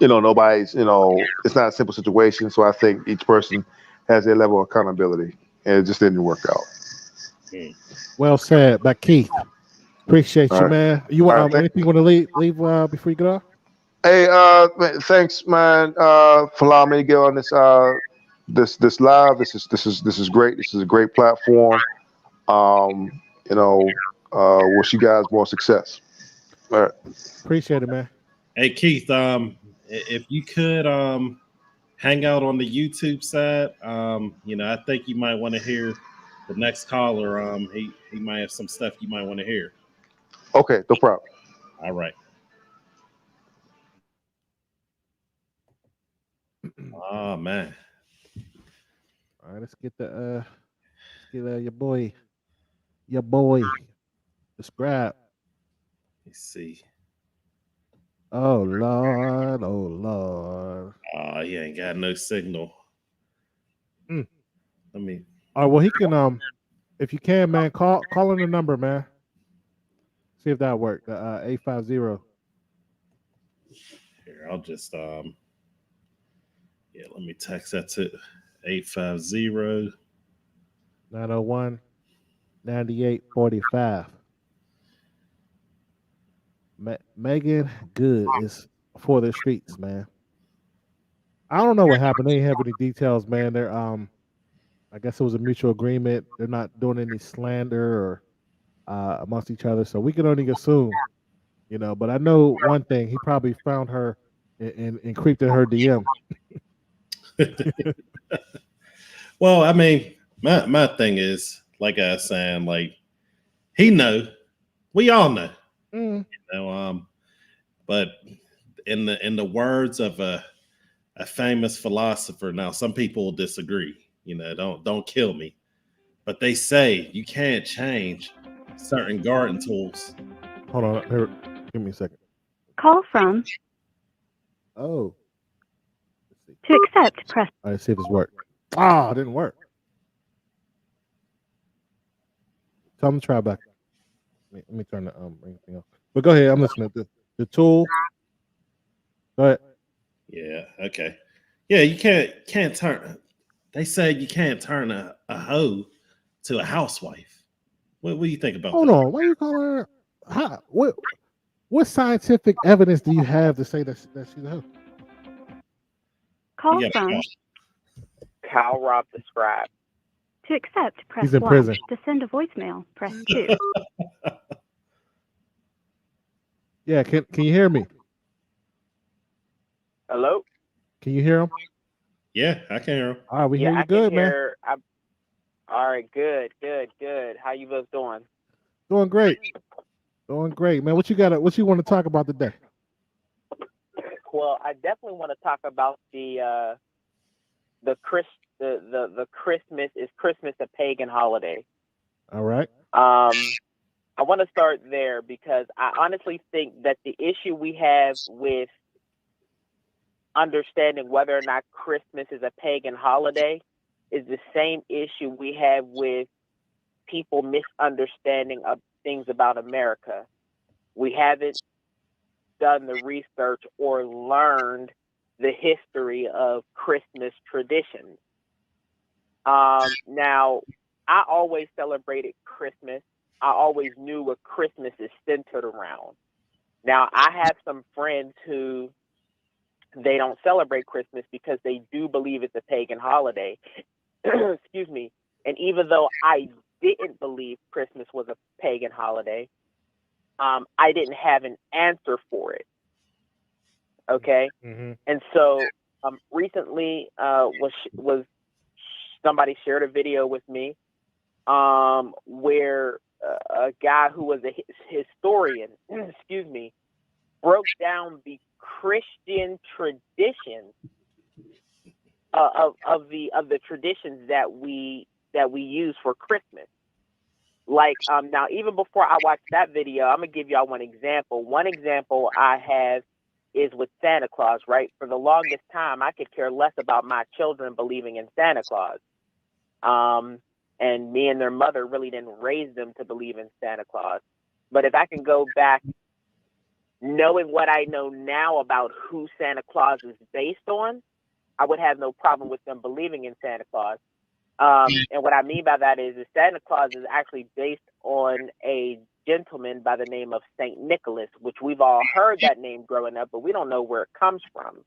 Speaker 10: You know, nobody's, you know, it's not a simple situation. So I think each person has their level of accountability, and it just didn't work out.
Speaker 7: Well said by Keith. Appreciate
Speaker 10: All
Speaker 7: you,
Speaker 10: right.
Speaker 7: man. You
Speaker 10: All right,
Speaker 7: want anything you want to leave before you get off?
Speaker 10: Hey, man, thanks, man, for allowing me to get on this live. This is great. This is a great platform. You know, wish you guys more success. All right.
Speaker 7: Appreciate it, man.
Speaker 6: Hey Keith, if you could hang out on the YouTube side, you know, I think you might want to hear the next caller. He might have some stuff you might want to hear.
Speaker 10: Okay, no problem.
Speaker 6: All right. Oh man.
Speaker 7: All right, let's get your boy, the scrap.
Speaker 6: Let's see.
Speaker 7: Oh Lord, oh Lord.
Speaker 6: Oh, he ain't got no signal.
Speaker 7: Mm.
Speaker 6: Let me.
Speaker 7: All right, well he can if you can, man, call in the number, man. See if that worked. 850.
Speaker 6: Here, I'll just yeah, let me text that to 850
Speaker 7: 901 9845. Meagan Good is for the streets, man. I don't know what happened. They didn't have any details, man. They're I guess it was a mutual agreement. They're not doing any slander or amongst each other, so we can only assume, you know. But I know one thing: he probably found her and creeped in her DM.
Speaker 6: Well, I mean, my thing is, like I was saying, like he know, we all know, you know, but in the words of a famous philosopher, now some people will disagree, you know, don't kill me, but they say you can't change certain garden tools.
Speaker 7: Hold on, here, give me a second.
Speaker 12: Call from.
Speaker 7: Oh.
Speaker 12: To accept, press.
Speaker 7: All right, see if it's worked. Ah, it didn't work. Tell them to try back. Let me turn the thing off. But go ahead, I'm listening. The tool. Go ahead.
Speaker 6: Yeah. Okay. Yeah, you can't turn. They say you can't turn a hoe to a housewife. What do you think about
Speaker 7: Hold
Speaker 6: that?
Speaker 7: on. Why you call her? How, what scientific evidence do you have to say that she's a hoe?
Speaker 12: Call
Speaker 6: You
Speaker 12: from.
Speaker 6: got-
Speaker 13: Cal Rob the Scribe.
Speaker 12: To accept, press
Speaker 7: He's in
Speaker 12: 1.
Speaker 7: prison.
Speaker 12: To send a voicemail, press 2.
Speaker 7: Yeah, can you hear me?
Speaker 13: Hello?
Speaker 7: Can you hear him?
Speaker 6: Yeah, I can hear him.
Speaker 7: All right, we
Speaker 13: Yeah,
Speaker 7: hear you
Speaker 13: I
Speaker 7: good,
Speaker 13: can
Speaker 7: man.
Speaker 13: hear. All right, good. How you both doing?
Speaker 7: Doing great. Doing great, man. What you want to talk about today?
Speaker 13: Well, I definitely want to talk about the Christmas. Is Christmas a pagan holiday?
Speaker 7: All right.
Speaker 13: I want to start there because I honestly think that the issue we have with understanding whether or not Christmas is a pagan holiday is the same issue we have with people misunderstanding of things about America. We haven't done the research or learned the history of Christmas traditions. Now, I always celebrated Christmas. I always knew what Christmas is centered around. Now, I have some friends who they don't celebrate Christmas because they do believe it's a pagan holiday. Excuse me. And even though I didn't believe Christmas was a pagan holiday, I didn't have an answer for it. Okay.
Speaker 7: Mm-hmm.
Speaker 13: And so recently was somebody shared a video with me where a guy who was a historian, excuse me, broke down the Christian traditions of the traditions that we use for Christmas. Like now, even before I watched that video, I'm gonna give y'all one example. One example I have is with Santa Claus. Right, for the longest time, I could care less about my children believing in Santa Claus. And me and their mother really didn't raise them to believe in Santa Claus. But if I can go back, knowing what I know now about who Santa Claus is based on, I would have no problem with them believing in Santa Claus. And what I mean by that is Santa Claus is actually based on a gentleman by the name of Saint Nicholas, which we've all heard that name growing up, but we don't know where it comes from.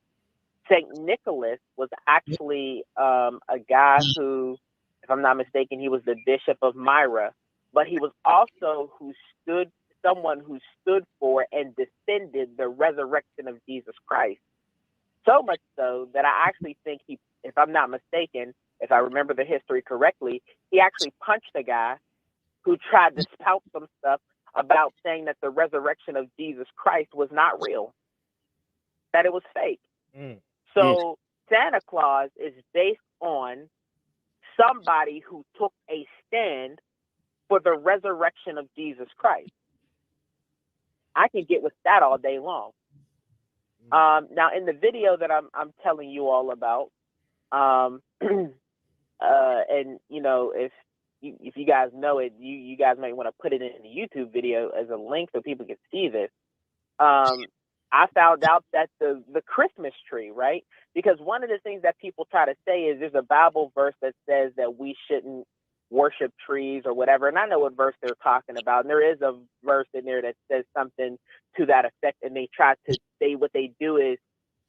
Speaker 13: Saint Nicholas was actually a guy who, if I'm not mistaken, he was the Bishop of Myra, but he was also someone who stood for and defended the resurrection of Jesus Christ. So much so that I actually think he, if I'm not mistaken, if I remember the history correctly, he actually punched a guy who tried to spout some stuff about saying that the resurrection of Jesus Christ was not real, that it was fake. So Santa Claus is based on somebody who took a stand for the resurrection of Jesus Christ. I can get with that all day long. Now, in the video that I'm telling you all about, and you know, if you guys know it, you guys might want to put it in the YouTube video as a link so people can see this. I found out that the Christmas tree, right? Because one of the things that people try to say is there's a Bible verse that says that we shouldn't worship trees or whatever. And I know what verse they're talking about. And there is a verse in there that says something to that effect. And they try to say what they do is,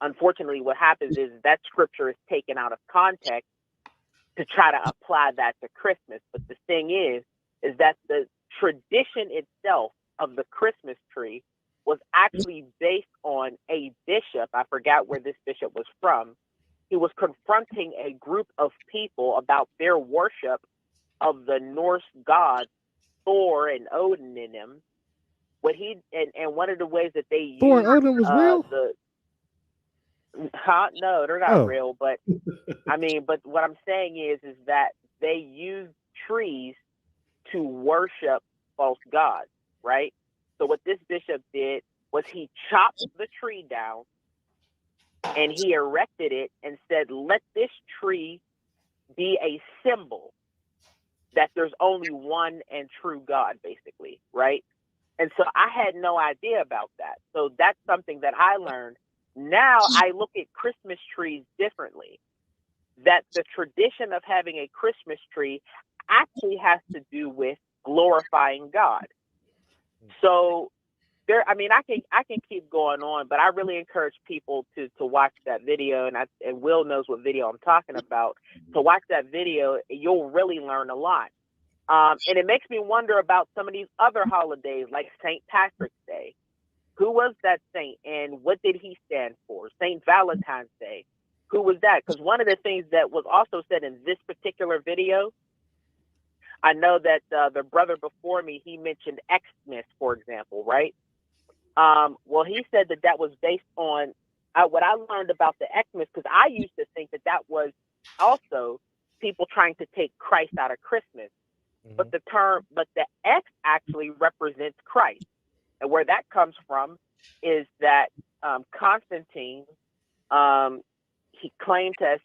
Speaker 13: unfortunately, what happens is that scripture is taken out of context to try to apply that to Christmas. But the thing is that the tradition itself of the Christmas tree was actually based on a bishop. I forgot where this bishop was from. He was confronting a group of people about their worship of the Norse gods Thor and Odin in them. What he and one of the ways that they
Speaker 7: Thor
Speaker 13: used,
Speaker 7: and Odin was real?
Speaker 13: No, they're not real. But I mean, but what I'm saying is that they used trees to worship false gods, right? So what this bishop did was he chopped the tree down and he erected it and said, let this tree be a symbol that there's only one and true God, basically, right? And so I had no idea about that. So that's something that I learned. Now I look at Christmas trees differently, that the tradition of having a Christmas tree actually has to do with glorifying God. So there, I mean, I can keep going on, but I really encourage people to watch that video, and Will knows what video I'm talking about. To watch that video, you'll really learn a lot. And it makes me wonder about some of these other holidays, like St. Patrick's Day. Who was that saint, and what did he stand for? St. Valentine's Day. Who was that? Because one of the things that was also said in this particular video, I know that the brother before me, he mentioned Xmas, for example, right? Well, he said that was based on what I learned about the Xmas, because I used to think that was also people trying to take Christ out of Christmas. But the X actually represents Christ. And where that comes from is that Constantine, he claimed to have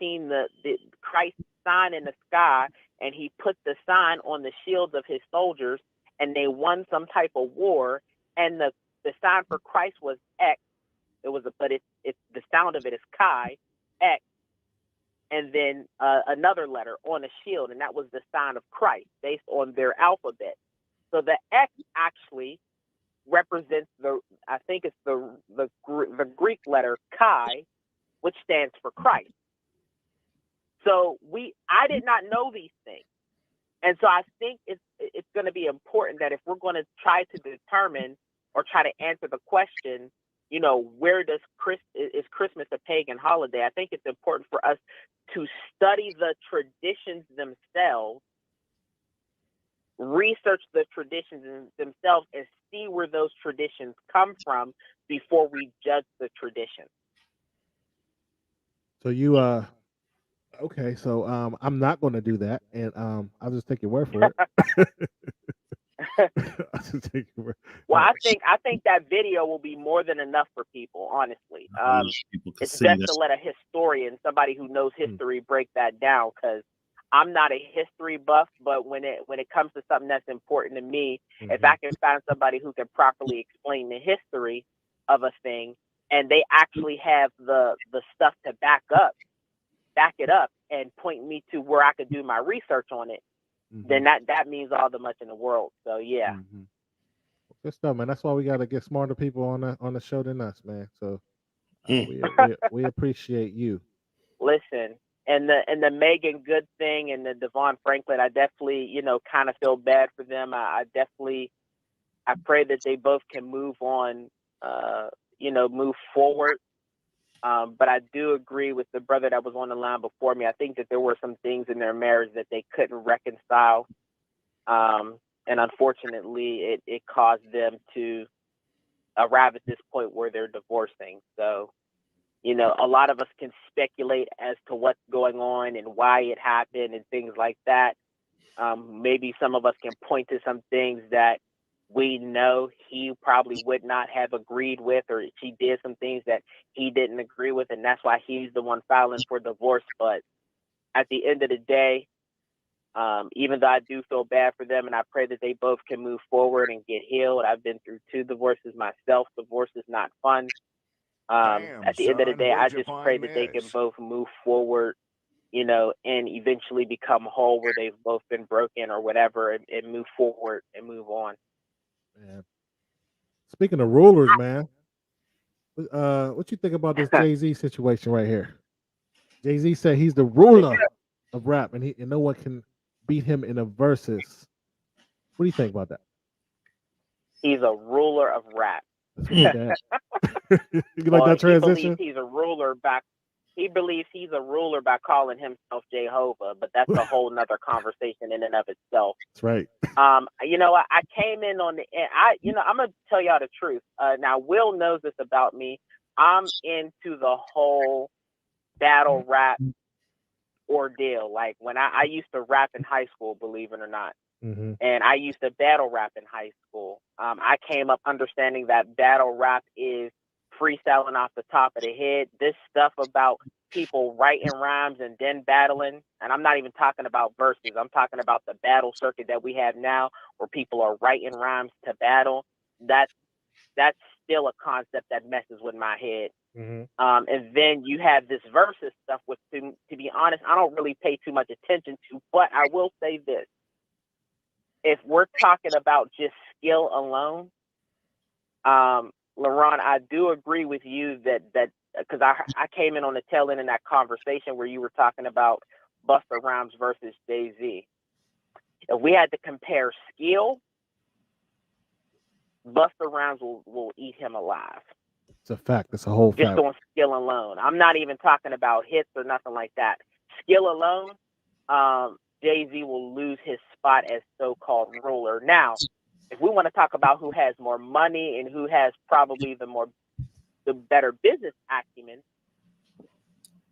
Speaker 13: seen the Christ sign in the sky, and he put the sign on the shields of his soldiers, and they won some type of war. And the sign for Christ was X. But the sound of it is Chi, X, and then another letter on a shield, and that was the sign of Christ based on their alphabet. So the X actually represents I think it's the Greek letter Chi, which stands for Christ. So I did not know these things, and so I think it's going to be important that if we're going to try to determine or try to answer the question, you know, where is Christmas a pagan holiday? I think it's important for us to study the traditions themselves research the traditions themselves and see where those traditions come from before we judge the tradition.
Speaker 7: So you okay, so I'm not going to do that, and I'll just take your word for it. I'll just take your word.
Speaker 13: Well, I think that video will be more than enough for people, honestly.
Speaker 6: People can
Speaker 13: It's
Speaker 6: see
Speaker 13: best
Speaker 6: that.
Speaker 13: to let a historian, somebody who knows history, break that down, because I'm not a history buff, but when it comes to something that's important to me, if I can find somebody who can properly explain the history of a thing, and they actually have the stuff to back it up and point me to where I could do my research on it, then that means all the much in the world. So yeah.
Speaker 7: Good stuff, man. That's why we got to get smarter people on the show than us, man. So we appreciate you.
Speaker 13: Listen, and the Meagan Good thing and the Devon Franklin, I definitely, kind of feel bad for them. I pray that they both can move on, move forward. But I do agree with the brother that was on the line before me. I think that there were some things in their marriage that they couldn't reconcile. And unfortunately, it caused them to arrive at this point where they're divorcing. So, a lot of us can speculate as to what's going on and why it happened and things like that. Maybe some of us can point to some things that we know he probably would not have agreed with, or she did some things that he didn't agree with, and that's why he's the one filing for divorce. But at the end of the day, even though I do feel bad for them, and I pray that they both can move forward and get healed. I've been through 2 divorces myself. Divorce is not fun. At the end of the day, I just pray that they can both move forward, and eventually become whole where they've both been broken or whatever, and move forward and move on.
Speaker 7: Man. Speaking of rulers, man, what you think about this Jay-Z situation right here? Jay-Z said he's the ruler of rap, and no one can beat him in a versus. What do you think about that?
Speaker 13: He's a ruler of rap.
Speaker 7: You like that transition?
Speaker 13: He believes he's a ruler by calling himself Jehovah, but that's a whole nother conversation in and of itself.
Speaker 7: That's right.
Speaker 13: I came in on the end. I'm gonna tell y'all the truth. Now Will knows this about me. I'm into the whole battle rap ordeal. Like when I used to rap in high school, believe it or not. And I used to battle rap in high school. I came up understanding that battle rap is freestyling off the top of the head. This stuff about people writing rhymes and then battling, and I'm not even talking about verses. I'm talking about the battle circuit that we have now, where people are writing rhymes to battle. That's still a concept that messes with my head. And then you have this versus stuff, which to be honest, I don't really pay too much attention to. But I will say this: if we're talking about just skill alone, LaRon, I do agree with you that because I came in on the tail end of that conversation where you were talking about Busta Rhymes versus Jay-Z. If we had to compare skill, Busta Rhymes will eat him alive.
Speaker 7: It's a fact. It's a whole fact.
Speaker 13: Just on skill alone. I'm not even talking about hits or nothing like that. Skill alone, Jay-Z will lose his spot as so-called ruler. Now, if we want to talk about who has more money and who has probably the better business acumen,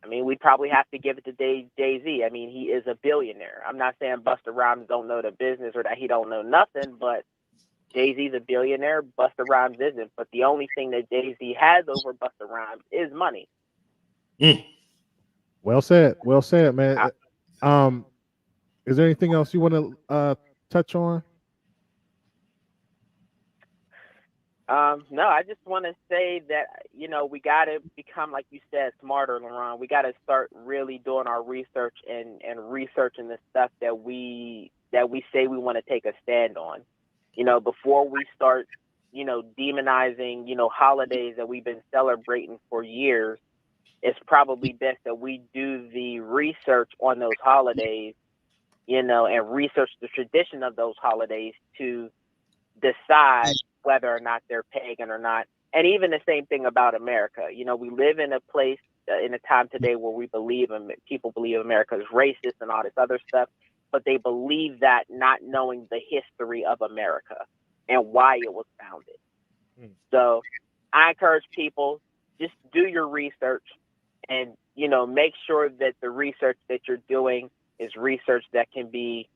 Speaker 13: I mean, we'd probably have to give it to Jay-Z. I mean, he is a billionaire. I'm not saying Busta Rhymes don't know the business or that he don't know nothing, but Jay-Z's a billionaire. Busta Rhymes isn't. But the only thing that Jay-Z has over Busta Rhymes is money.
Speaker 7: Well said. Well said, man. Is there anything else you want to touch on?
Speaker 13: No, I just want to say that, we got to become, like you said, smarter, LaRon. We got to start really doing our research and researching the stuff that we say we want to take a stand on. Before we start, demonizing, holidays that we've been celebrating for years, it's probably best that we do the research on those holidays, and research the tradition of those holidays to decide whether or not they're pagan or not. And even the same thing about America. We live in a place, in a time today where people believe America is racist and all this other stuff. but they believe that not knowing the history of America and why it was founded. So I encourage people, just do your research and, you know, make sure that the research that you're doing is research that can be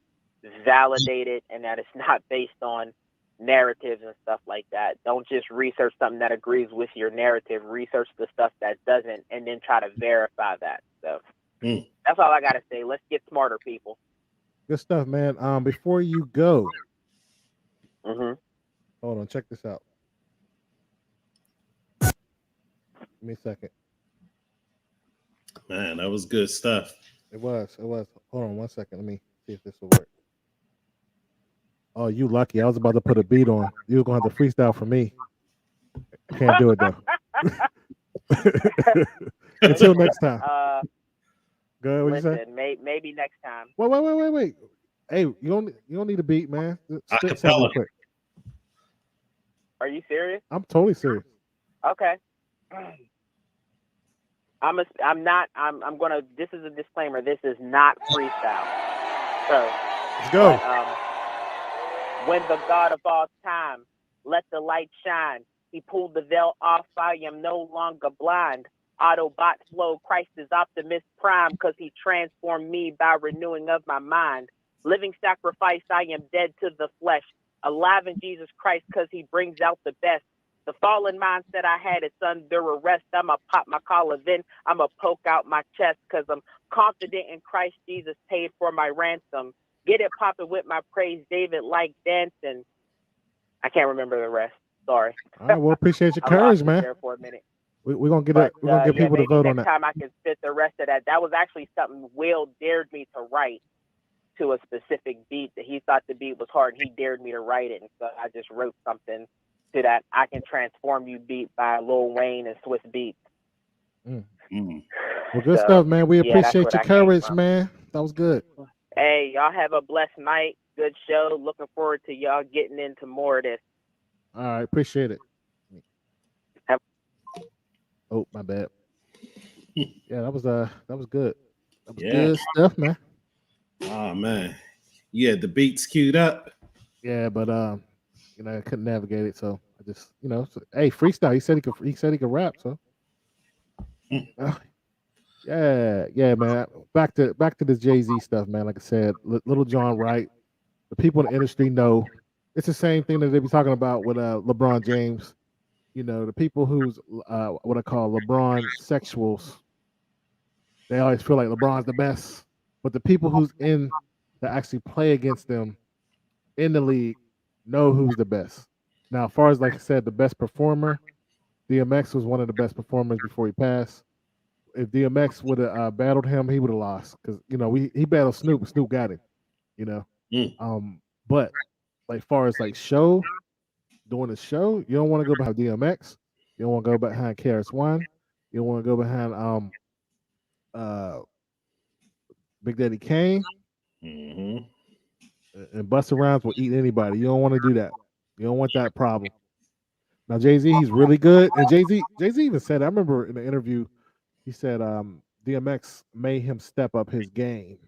Speaker 13: validated and that it's not based on narratives and stuff like that. Don't just research something that agrees with your narrative. Research the stuff that doesn't, and then try to verify that. So that's all I got to say. Let's get smarter, people.
Speaker 7: Good stuff, man. Before you go,
Speaker 13: Mm-hmm.
Speaker 7: hold on, check this out. Give me a second.
Speaker 6: Man, that was good stuff.
Speaker 7: It was. Hold on one second. Let me see if this will work. Oh, you lucky. I was about to put a beat on. You were going to have to freestyle for me. Can't do it, though. Until next time. Go ahead, what you say?
Speaker 13: Maybe next time.
Speaker 7: Wait. Hey, you don't need a beat, man. Spit something real quick.
Speaker 13: Are you serious?
Speaker 7: I'm totally serious.
Speaker 13: Okay. This is a disclaimer. This is not freestyle. So
Speaker 7: let's go.
Speaker 13: But, when the God of all time let the light shine, he pulled the veil off. I am no longer blind. Autobot flow, Christ is Optimus Prime, because he transformed me by renewing of my mind. Living sacrifice, I am dead to the flesh. Alive in Jesus Christ, because he brings out the best. The fallen mindset I had is under arrest. I'ma pop my collar, then I'ma poke out my chest, because I'm confident in Christ Jesus paid for my ransom. Get it popping with my praise, David, like dancing. I can't remember the rest. Sorry.
Speaker 7: All right, well, appreciate your courage, man.
Speaker 13: There for a minute.
Speaker 7: We're gonna get We're gonna get people to vote on that.
Speaker 13: Next time I can fit the rest of that. That was actually something Will dared me to write to a specific beat that he thought the beat was hard, and he dared me to write it, and so I just wrote something to that I Can Transform You beat by Lil Wayne and Swiss Beats.
Speaker 7: Well, good stuff, man. We appreciate your courage, man. That was good.
Speaker 13: Hey, y'all have a blessed night. Good show. Looking forward to y'all getting into more of this.
Speaker 7: All right, appreciate it. Oh, my bad. Yeah, that was good. That was good stuff, man.
Speaker 6: Oh man, yeah, the beats queued up.
Speaker 7: Yeah, but you know, I couldn't navigate it, so I just, you know, hey, freestyle. He said he could rap, so. Yeah, man. Back to the Jay-Z stuff, man. Like I said, Lil Jon, right? The people in the industry know it's the same thing that they be talking about with LeBron James. You know, the people who's what I call LeBron sexuals, they always feel like LeBron's the best. But the people who's in that actually play against them in the league know who's the best. Now, as far as, like I said, the best performer, DMX was one of the best performers before he passed. If DMX would have battled him, he would have lost, because, you know, he battled Snoop. Snoop got him, you know. But like far as like doing the show, you don't want to go behind DMX. You don't want to go behind KRS-One. You don't want to go behind Big Daddy Kane. And Busta Rhymes will eat anybody. You don't want to do that. You don't want that problem. Now Jay-Z, he's really good, and Jay-Z even said, I remember in the interview, he said DMX made him step up his game,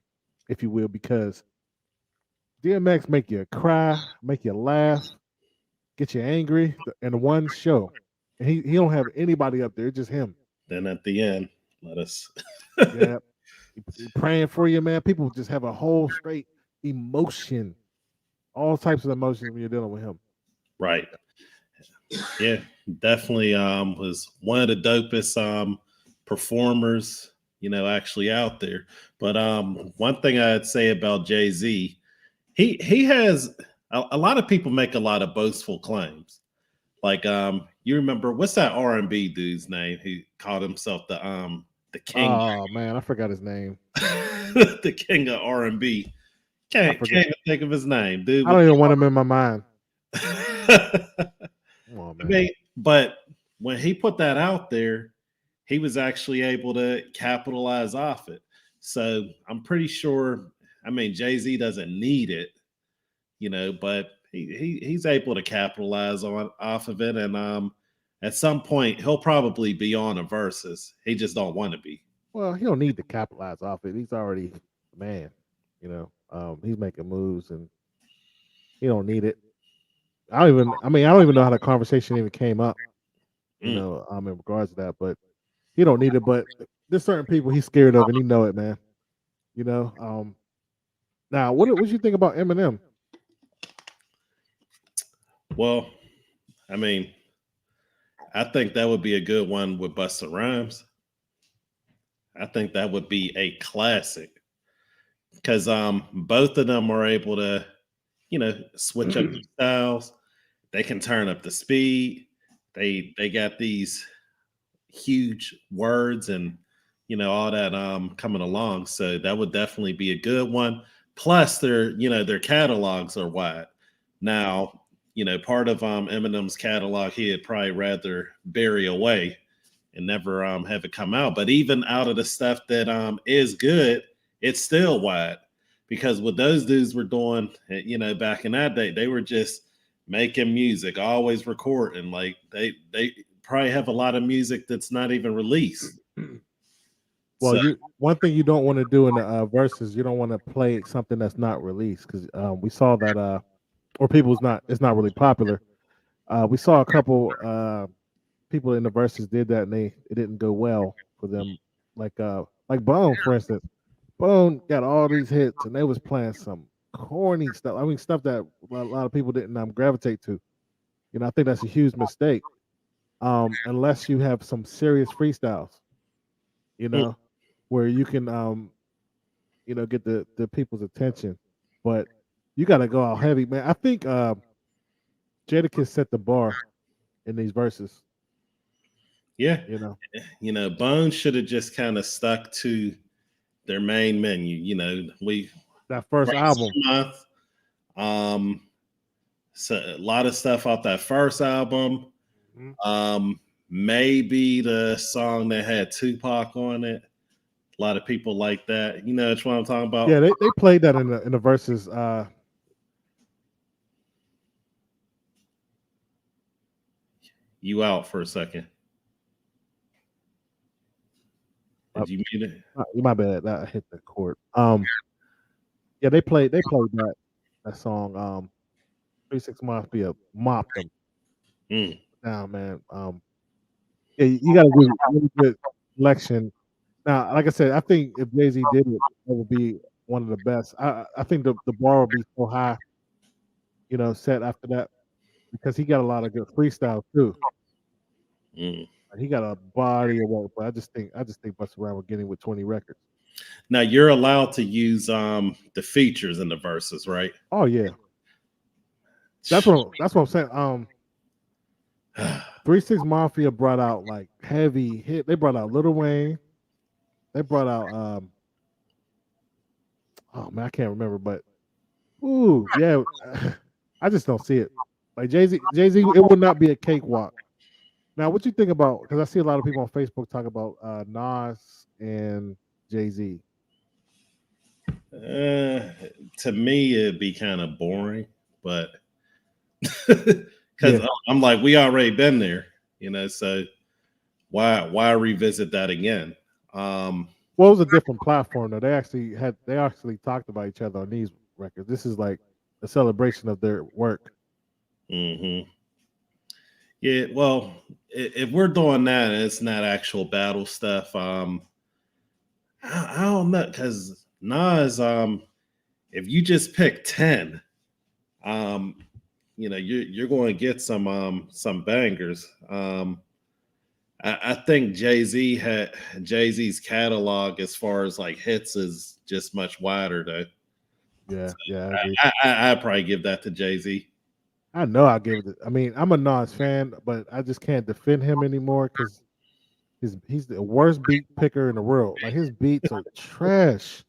Speaker 7: if you will, because DMX make you cry, make you laugh, get you angry in one show. And he don't have anybody up there, it's just him.
Speaker 6: Then at the end, let us
Speaker 7: yeah. Praying for you, man. People just have a whole straight emotion, all types of emotions when you're dealing with him.
Speaker 6: Right. Yeah, definitely was one of the dopest performers, you know, actually out there. But one thing I'd say about Jay-Z, he has a lot of people make a lot of boastful claims. Like you remember, what's that R&B dude's name? He called himself the king.
Speaker 7: Oh man, I forgot his name.
Speaker 6: The king of R&B. Can't even think of his name, dude.
Speaker 7: I don't even want him in my mind. Come on, man.
Speaker 6: I mean, but when he put that out there, he was actually able to capitalize off it. So I'm pretty sure, I mean, Jay-Z doesn't need it, you know, but he's able to capitalize off of it. And at some point, he'll probably be on a Verzuz. He just don't want to be.
Speaker 7: Well, he don't need to capitalize off it. He's already man. He's making moves and he don't need it. I don't even know how the conversation even came up, in regards to that, but he don't need it. But there's certain people he's scared of, and he know it, man. You know. Now, what you think about Eminem?
Speaker 6: Well, I mean, I think that would be a good one with Busta Rhymes. I think that would be a classic because both of them are able to, switch up the styles. They can turn up the speed. They got these huge words and all that coming along. So that would definitely be a good one. Plus their catalogs are wide. Now, part of Eminem's catalog he'd probably rather bury away and never have it come out. But even out of the stuff that is good, it's still wide. Because what those dudes were doing, back in that day, they were just making music, always recording. Like they probably have a lot of music that's not even released.
Speaker 7: Well, one thing you don't want to do in the verses, you don't want to play something that's not released because we saw that, or it's not really popular. We saw a couple people in the verses did that and it didn't go well for them. Like Bone, for instance. Bone got all these hits and they was playing some corny stuff. I mean, stuff that a lot of people didn't gravitate to. I think that's a huge mistake. Unless you have some serious freestyles, where you can, get the people's attention. But you got to go out heavy, man. I think Jadakiss set the bar in these verses.
Speaker 6: Yeah, Bone should have just kind of stuck to their main menu.
Speaker 7: That first album.
Speaker 6: So a lot of stuff off that first album. Maybe the song that had Tupac on it. A lot of people like that. That's what I'm talking about.
Speaker 7: Yeah, they played that in the verses.
Speaker 6: You out for a second. Did you mute it?
Speaker 7: My bad. That hit the chord. Yeah, they played that song. 3 6 Mafia mopped them down, man. Yeah, you got to do a really good selection. Now, like I said, I think if Jay-Z did it, it would be one of the best. I think the bar would be so high, set after that because he got a lot of good freestyle too. He got a body of work, but I just think Busta Rhymes will get in with 20 records.
Speaker 6: Now you're allowed to use the features in the verses, right?
Speaker 7: Oh yeah. That's what I'm saying. 3 6 Mafia brought out like heavy hit. They brought out Lil Wayne. They brought out oh man, I can't remember, but yeah. I just don't see it. Like Jay-Z, it would not be a cakewalk. Now, what you think about? Because I see a lot of people on Facebook talk about Nas and Jay-Z.
Speaker 6: To me, it'd be kind of boring, but because I'm like, we already been there, so why revisit that again?
Speaker 7: Well, it was a different platform though. They actually talked about each other on these records. This is like a celebration of their work.
Speaker 6: Yeah, well, if we're doing that and it's not actual battle stuff, I don't know, because Nas, if you just pick 10, you're going to get some bangers. I think Jay-Z's catalog as far as like hits is just much wider though.
Speaker 7: Yeah,
Speaker 6: so
Speaker 7: yeah.
Speaker 6: I'd probably give that to Jay-Z.
Speaker 7: I know I give it. I mean, I'm a Nas fan, but I just can't defend him anymore because he's the worst beat picker in the world. Like his beats are trash.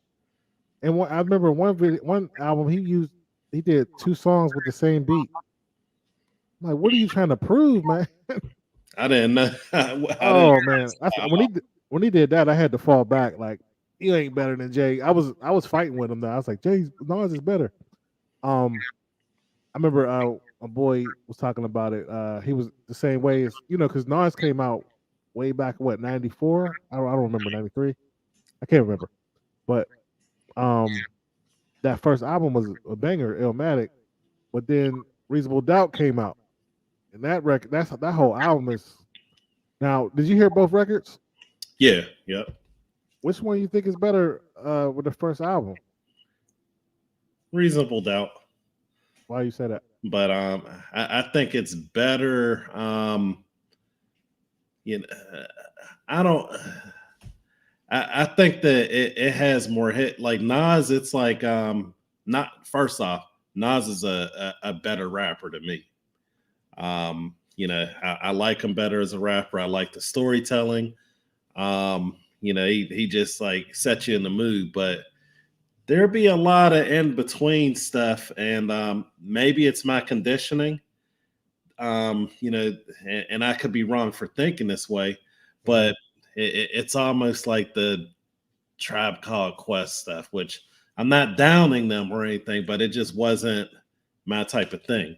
Speaker 7: And I remember one album he did 2 songs with the same beat. I'm like, what are you trying to prove, man?
Speaker 6: I didn't know.
Speaker 7: Man, when he did that, I had to fall back. Like, you ain't better than Jay. I was fighting with him though. I was like, Nas is better. I remember a boy was talking about it. He was the same way as because Nas came out way back 94. I don't remember 93. I can't remember, but that first album was a banger, Illmatic, but then Reasonable Doubt came out, and that record, that whole album is. Now, did you hear both records?
Speaker 6: Yeah, yep.
Speaker 7: Which one you think is better with the first album?
Speaker 6: Reasonable Doubt.
Speaker 7: Why you say that?
Speaker 6: But I think it's better. You know, I don't. I think that it has more hit. Like Nas, it's like not. First off, Nas is a better rapper to me. You know, I like him better as a rapper. I like the storytelling. You know, he just like sets you in the mood. But there'll be a lot of in between stuff, and maybe it's my conditioning. You know, and I could be wrong for thinking this way, but it's almost like the Tribe Called Quest stuff, which I'm not downing them or anything, but it just wasn't my type of thing.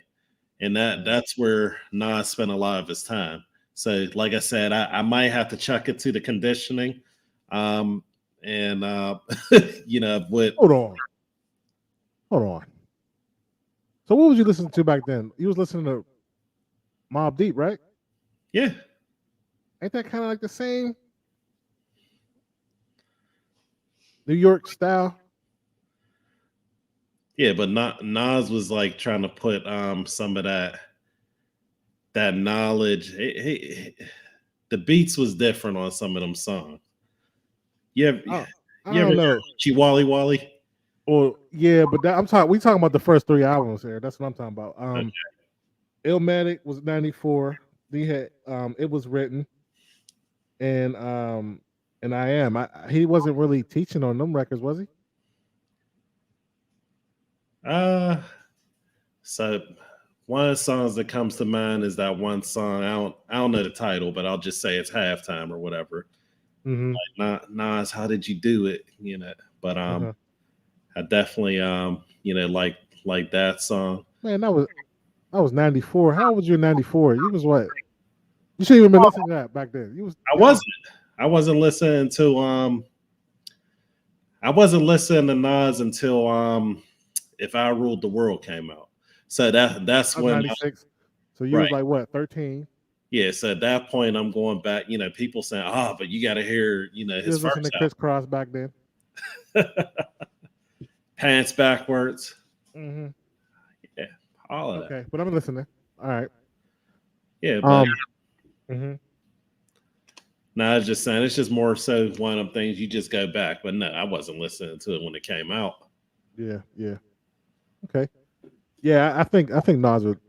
Speaker 6: And that's where Nas spent a lot of his time. So, like I said, I might have to chuck it to the conditioning. And you know, with
Speaker 7: Hold on. So, what was you listening to back then? You was listening to Mobb Deep, right?
Speaker 6: Yeah.
Speaker 7: Ain't that kind of like the same New York style?
Speaker 6: Yeah, but Nas was like trying to put some of that knowledge. The beats was different on some of them songs. You ever
Speaker 7: know.
Speaker 6: Chiwali Wally?
Speaker 7: Or yeah, but we talking about the first 3 albums here. That's what I'm talking about.
Speaker 6: Okay.
Speaker 7: Illmatic was 94. He had It Was Written, and I Am. He wasn't really teaching on them records, was he?
Speaker 6: So one of the songs that comes to mind is that one song. I don't know the title, but I'll just say it's Halftime or whatever.
Speaker 7: Mm-hmm.
Speaker 6: Like, Nas, how did you do it? You know, but I definitely you know, like that song.
Speaker 7: Man, that was 94. How old was you in 94? You was what? You shouldn't even been listening to that back then.
Speaker 6: I wasn't listening to Nas until If I Ruled the World came out. So that's when
Speaker 7: 96. So you was like what, 13?
Speaker 6: Yeah, so at that point I'm going back, you know, people saying, but you gotta hear, you know, his
Speaker 7: was
Speaker 6: first
Speaker 7: listening to Criss Cross back then.
Speaker 6: Pants Backwards.
Speaker 7: Mm-hmm.
Speaker 6: Yeah, all of that.
Speaker 7: Okay, but I'm listening. All right.
Speaker 6: Yeah, but
Speaker 7: mm-hmm.
Speaker 6: No, I was just saying it's just more so one of them things you just go back. But no, I wasn't listening to it when it came out.
Speaker 7: Yeah. Okay. Yeah, I think Nas would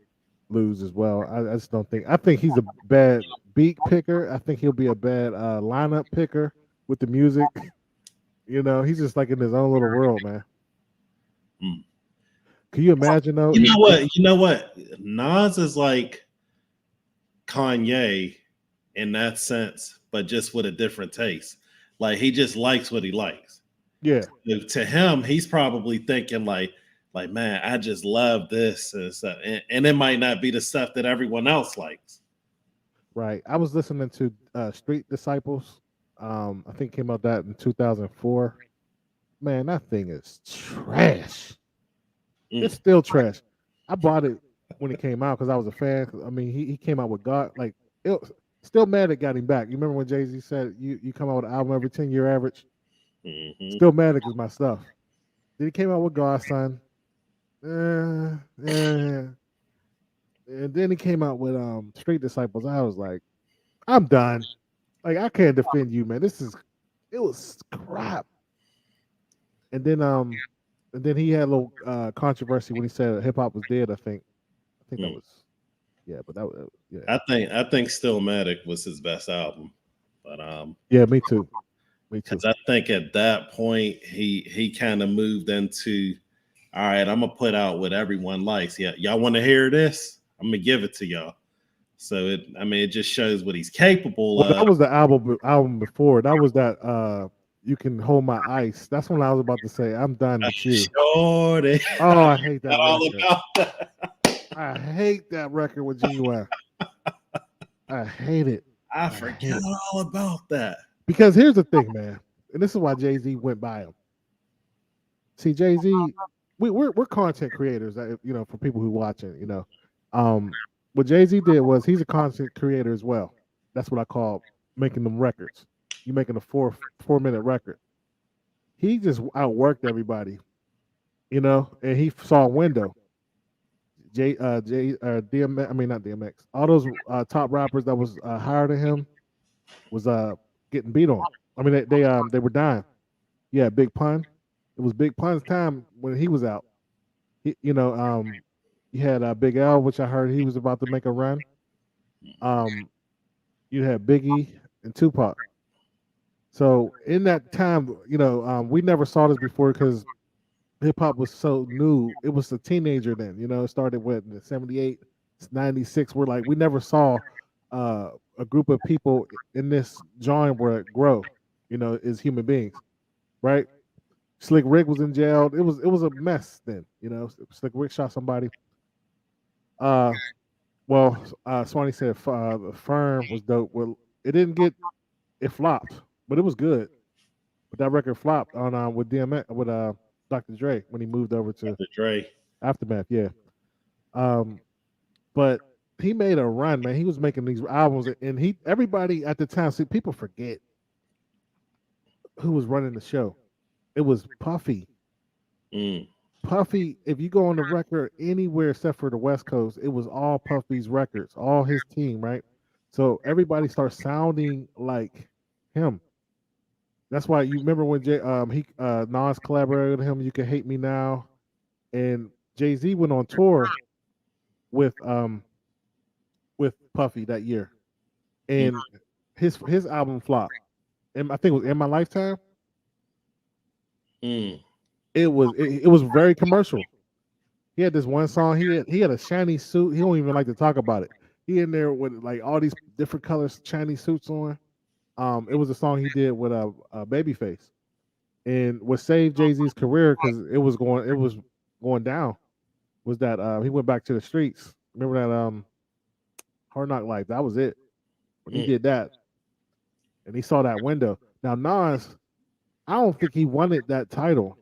Speaker 7: lose as well. I just don't think. I think he's a bad beat picker. I think he'll be a bad lineup picker with the music. You know, he's just like in his own little world, man. Can you imagine though?
Speaker 6: You know what? Nas is like Kanye in that sense, but just with a different taste. Like he just likes what he likes.
Speaker 7: Yeah.
Speaker 6: To him, he's probably thinking like, man, I just love this and stuff. And it might not be the stuff that everyone else likes.
Speaker 7: Right. I was listening to Street Disciples. I think it came out that in 2004. Man, that thing is trash. It's still trash. I bought it when it came out because I was a fan. I mean, he came out with God. Like, Still Mad it got him back. You remember when Jay-Z said, you come out with an album every 10-year average?
Speaker 6: Mm-hmm.
Speaker 7: Still Mad is my stuff. Then he came out with Godson. And then he came out with Street Disciples. I was like, I'm done. Like, I can't defend you, man. It was crap. And then he had a little controversy when he said hip hop was dead. I think that was, but that was, yeah.
Speaker 6: I think Stillmatic was his best album, but
Speaker 7: yeah, me too.
Speaker 6: Because I think at that point he kind of moved into, all right, I'm gonna put out what everyone likes. Yeah, y'all want to hear this? I'm gonna give it to y'all. So it just shows what he's capable of.
Speaker 7: That was the album before. That was that You Can Hold My Ice. That's when I was about to say I'm done with you.
Speaker 6: Shorty.
Speaker 7: Oh, I hate that.
Speaker 6: All about that.
Speaker 7: I hate that record with Genuine. I hate it.
Speaker 6: I forgot all about that.
Speaker 7: Because here's the thing, man, and this is why Jay-Z went by him. See, Jay-Z, we're content creators, for people who watching, what Jay-Z did was he's a content creator as well. That's what I call making them records. You making a 4 minute record. He just outworked everybody, and he saw a window. DMX, I mean not DMX. All those top rappers that was higher than him was getting beat on. I mean they were dying. Yeah, Big Pun. It was Big Pun's time when he was out. You had Big L, which I heard he was about to make a run. You had Biggie and Tupac. So in that time, we never saw this before because hip hop was so new. It was a teenager then. It started with the 78, 96. We never saw a group of people in this genre grow, as human beings, right? Slick Rick was in jail. It was a mess then. Slick Rick shot somebody. Swanee said the Firm was dope. Well, it flopped, but it was good. But that record flopped on with DMX with Dr. Dre when he moved over to
Speaker 6: Dr. Dre.
Speaker 7: Aftermath. Yeah. But he made a run, man. He was making these albums, and everybody at the time. See, people forget who was running the show. It was Puffy. Puffy, if you go on the record anywhere except for the West Coast, it was all Puffy's records, all his team, right? So everybody starts sounding like him. That's why you remember when Nas collaborated with him. You Can Hate Me Now, and Jay-Z went on tour with Puffy that year, and his album flopped. And I think it was In My Lifetime. It was very commercial. He had this one song. He had a shiny suit. He don't even like to talk about it. He in there with like all these different colors shiny suits on. It was a song he did with a Babyface, and what saved Jay-Z's career because it was going down was that he went back to the streets. Remember that Hard Knock Life? That was it. When he did that, and he saw that window. Now Nas, I don't think he wanted that title.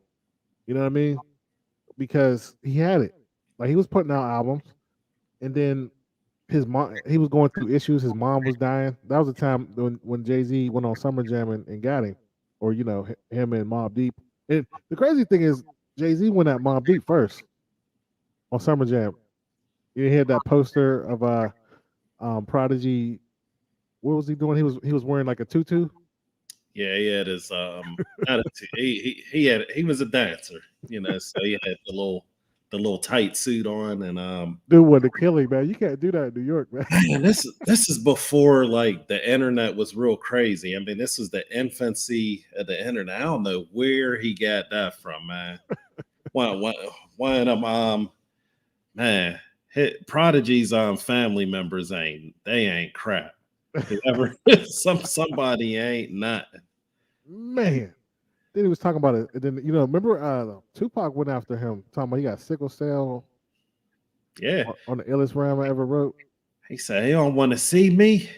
Speaker 7: You know what I mean? Because he had it. Like he was putting out albums, and then his mom, he was going through issues. His mom was dying. That was the time when Jay-Z went on Summer Jam and got him, or him and Mobb Deep. And the crazy thing is, Jay-Z went at Mobb Deep first on Summer Jam. You had that poster of Prodigy. What was he doing? He was wearing like a tutu.
Speaker 6: Yeah, he had his attitude. He was a dancer, so he had the little tight suit on, and
Speaker 7: dude was a killing, man. You can't do that in New York, man.
Speaker 6: Man, this is before like the internet was real crazy. I mean, this was the infancy of the internet. I don't know where he got that from, man. One of them man, Prodigy's family members ain't crap. Whoever somebody ain't nothing.
Speaker 7: Man. Then he was talking about it. And then remember Tupac went after him, talking about he got sickle cell.
Speaker 6: Yeah.
Speaker 7: On the illest rhyme I ever wrote.
Speaker 6: He said he don't want to see me.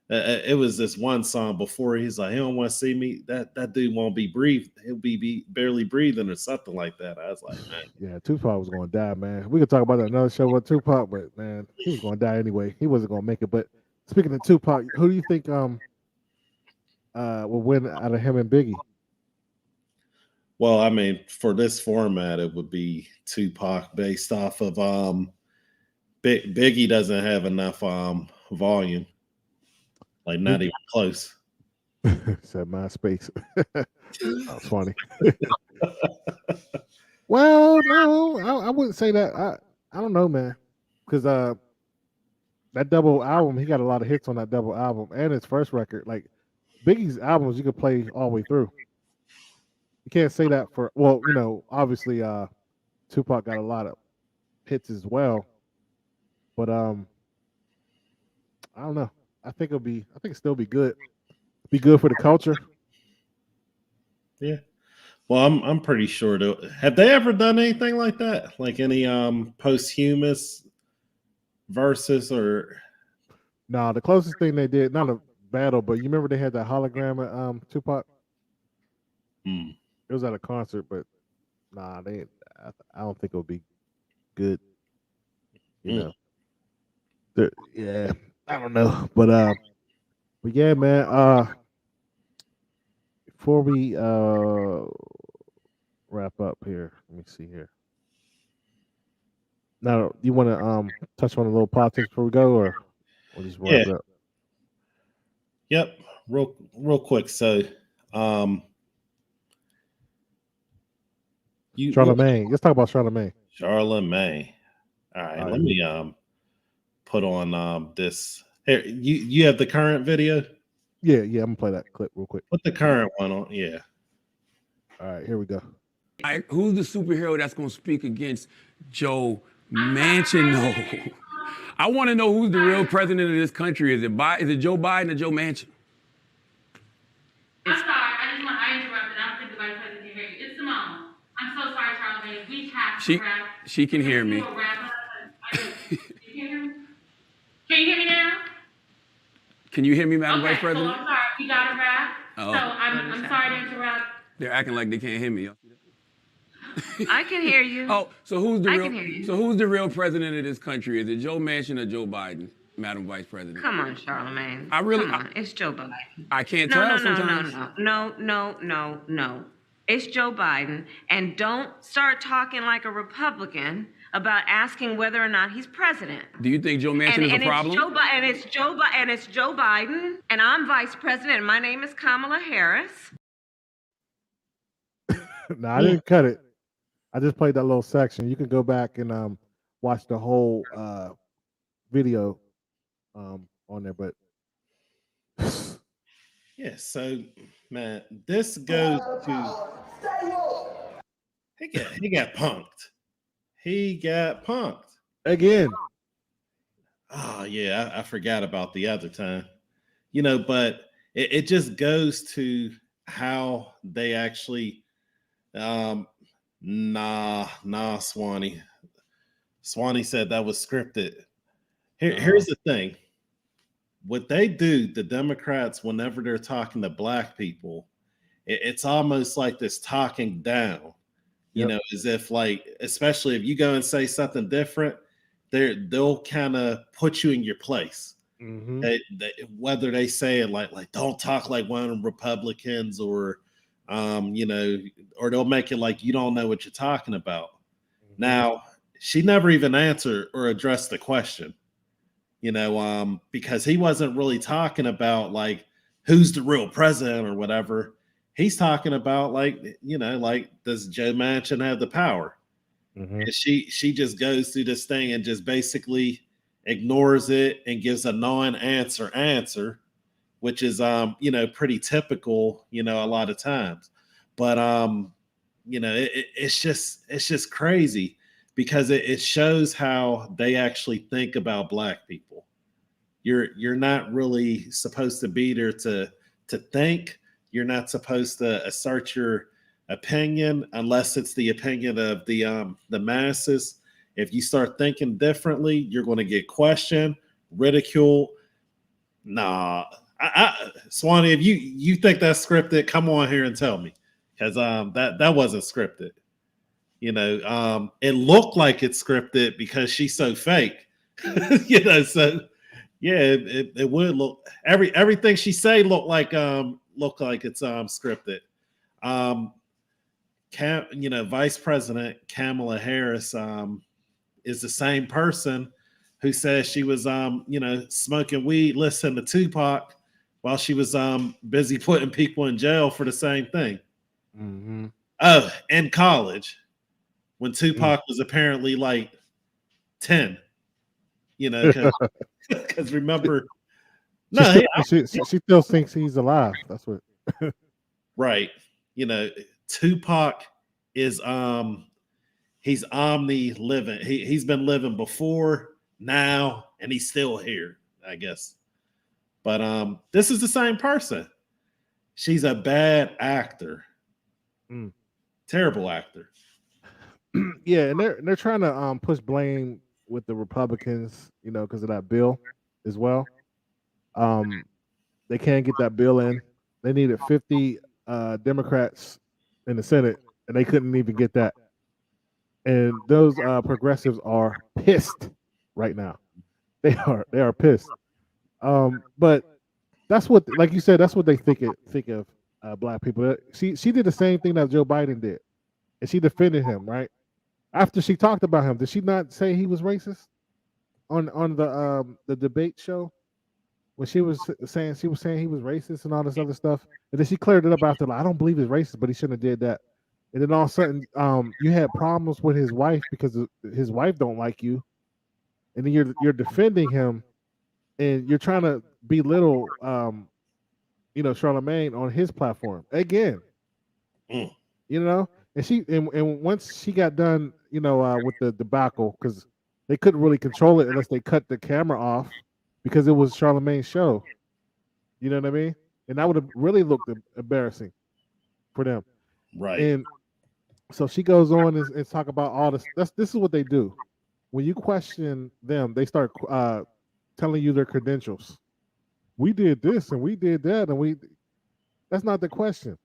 Speaker 6: It was this one song before he's like, he don't want to see me. That dude won't be breathing. He'll be barely breathing or something like that. I was like, man.
Speaker 7: Yeah, Tupac was gonna die, man. We could talk about another show with Tupac, but man, he was gonna die anyway. He wasn't gonna make it. But speaking of Tupac, who do you think will win out of him and Biggie?
Speaker 6: Well, I mean, for this format, it would be Tupac based off of Biggie doesn't have enough volume. Like not even close.
Speaker 7: Said MySpace. That's funny. Well, no, I wouldn't say that. I don't know, man, because that double album, he got a lot of hits on that double album and his first record. Like Biggie's albums, you could play all the way through. You can't say that for obviously Tupac got a lot of hits as well, but I don't know. I think it'll still be good. Be good for the culture.
Speaker 6: Yeah. Well, I'm pretty sure. Have they ever done anything like that? Like any posthumous verses or?
Speaker 7: No, the closest thing they did, not a battle, but you remember they had that hologram at Tupac. It was at a concert, but nah, I don't think it'll be good. You know. Yeah, I don't know, but yeah, man. Before we wrap up here, let me see here. Now, you want to touch on a little politics before we go, or we'll just wrap it up?
Speaker 6: Yep, real quick. So,
Speaker 7: Charlamagne. Let's talk about Charlamagne.
Speaker 6: Charlamagne. All right, let me put on this. Here, you have the current video?
Speaker 7: Yeah, I'm gonna play that clip real quick.
Speaker 6: Put the current one on. Yeah.
Speaker 7: All right, here we go.
Speaker 14: Who's the superhero that's gonna speak against Joe Manchin? No. I want to know who's the real president of this country. Is it Joe Biden or Joe Manchin?
Speaker 15: I'm sorry. I interrupted. I don't think the vice president can hear you. It's Simone. I'm so sorry, Charlamagne. We have to wrap.
Speaker 14: She can hear me.
Speaker 15: You can hear me? Can you hear me now?
Speaker 14: Can you hear me, Madam Vice President?
Speaker 15: So I'm sorry. We got to wrap.
Speaker 14: Oh.
Speaker 15: So I'm sorry to interrupt.
Speaker 14: They're acting like they can't hear me.
Speaker 16: I can hear you.
Speaker 14: Oh, so who's the
Speaker 16: I
Speaker 14: real?
Speaker 16: can hear you.
Speaker 14: So who's the real president of this country? Is it Joe Manchin or Joe Biden, Madam Vice President?
Speaker 16: Come on, Charlamagne.
Speaker 14: Come
Speaker 16: on. It's Joe Biden.
Speaker 14: I can't tell sometimes.
Speaker 16: No. It's Joe Biden, and don't start talking like a Republican about asking whether or not he's president.
Speaker 14: Do you think Joe Manchin is a problem?
Speaker 16: It's Joe Biden, and I'm vice president, and my name is Kamala Harris.
Speaker 7: No, I didn't cut it. I just played that little section. You can go back and watch the whole video on there, but
Speaker 6: yeah. So, man, this goes to he got punked. He got punked
Speaker 7: again.
Speaker 6: Oh yeah, I forgot about the other time. But it just goes to how they actually. Nah, Swanee. Swanee said that was scripted. Here's the thing. What they do, the Democrats, whenever they're talking to black people, it's almost like this talking down. As if especially if you go and say something different, they'll kind of put you in your place.
Speaker 7: Mm-hmm.
Speaker 6: Whether they say it like don't talk like one of them Republicans or or they'll make it like you don't know what you're talking about. Mm-hmm. Now, she never even answered or addressed the question, because he wasn't really talking about like who's the real president or whatever. He's talking about does Joe Manchin have the power? Mm-hmm. And she just goes through this thing and just basically ignores it and gives a non-answer, which is pretty typical, a lot of times. But it's just crazy because it shows how they actually think about black people. You're not really supposed to be there to think. You're not supposed to assert your opinion unless it's the opinion of the masses. If you start thinking differently, you're going to get questioned, ridiculed. Nah. Swanee, if you think that's scripted, come on here and tell me, because that wasn't scripted. It looked like it's scripted because she's so fake. So yeah, it would look everything she say look like it's scripted. Vice President Kamala Harris is the same person who says she was smoking weed, listening to Tupac while she was busy putting people in jail for the same thing.
Speaker 7: Mm-hmm.
Speaker 6: Oh, in college, when Tupac was apparently like 10, because remember,
Speaker 7: she still thinks he's alive. That's what.
Speaker 6: Right. Tupac is he's omni living. He's been living before, now, and he's still here, I guess. But this is the same person. She's a bad actor. Terrible actor.
Speaker 7: Yeah, and they're trying to push blame with the Republicans, because of that bill as well. They can't get that bill in. They needed 50 Democrats in the Senate, and they couldn't even get that. And those progressives are pissed right now. They are pissed. But that's what, like you said, that's what they think of black people. She did the same thing that Joe Biden did, and she defended him right after she talked about him. Did she not say he was racist on the debate show when she was saying he was racist and all this other stuff? And then she cleared it up after, like, I don't believe he's racist, but he shouldn't have did that. And then all of a sudden, you had problems with his wife because his wife don't like you, and then you're defending him, and you're trying to belittle, Charlamagne on his platform again. And once she got done, with the debacle, because they couldn't really control it unless they cut the camera off, because it was Charlamagne's show. You know what I mean? And that would have really looked embarrassing for them.
Speaker 6: Right.
Speaker 7: And so she goes on and talk about all this. This is what they do. When you question them, they start telling you their credentials. We did this and we did that, and that's not the question.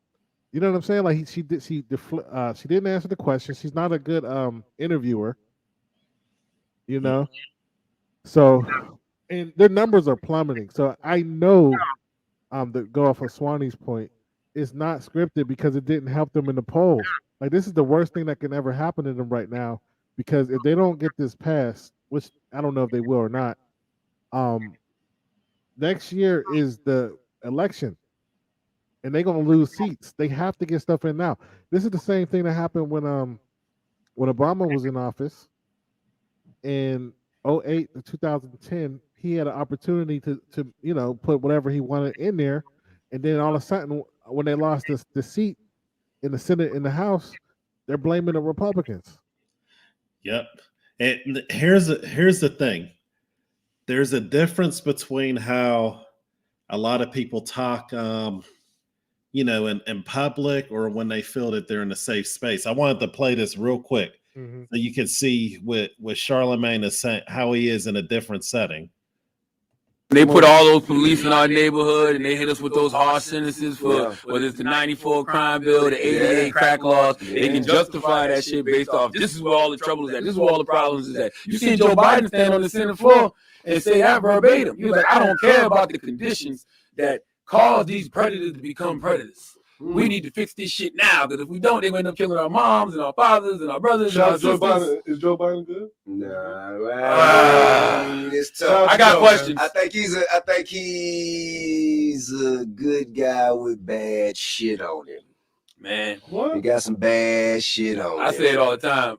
Speaker 7: You know what I'm saying? Like she didn't answer the question. She's not a good interviewer. So, and their numbers are plummeting. So I know, to go off of Swanee's point, it's not scripted because it didn't help them in the polls. Like, this is the worst thing that can ever happen to them right now, because if they don't get this passed, which I don't know if they will or not, next year is the election, and they're gonna lose seats. They have to get stuff in now. This is the same thing that happened when Obama was in office in 2008 to 2010. He had an opportunity to put whatever he wanted in there, and then all of a sudden, when they lost the seat in the Senate, in the House, they're blaming the Republicans.
Speaker 6: Yep. And here's the thing. There's a difference between how a lot of people talk, in public, or when they feel that they're in a safe space. I wanted to play this real quick so you can see what Charlamagne is saying, how he is in a different setting.
Speaker 14: They put all those police in our neighborhood, and they hit us with those harsh sentences for whether it's the 94 crime bill, the 88 crack laws. They can justify that shit based off, this is where all the trouble is at. This is where all the problems is at. You seen Joe Biden stand on the Senate floor and say that verbatim. He was like, I don't care about the conditions that cause these predators to become predators. We need to fix this shit now, because if we don't, they're going to end up killing our moms and our fathers and our brothers and our sisters.
Speaker 17: Is Joe Biden good?
Speaker 18: Nah,
Speaker 17: it's tough.
Speaker 14: I got questions.
Speaker 18: I think he's a good guy with bad shit on him.
Speaker 14: Man,
Speaker 18: he got some bad shit on him.
Speaker 14: I say it all the time.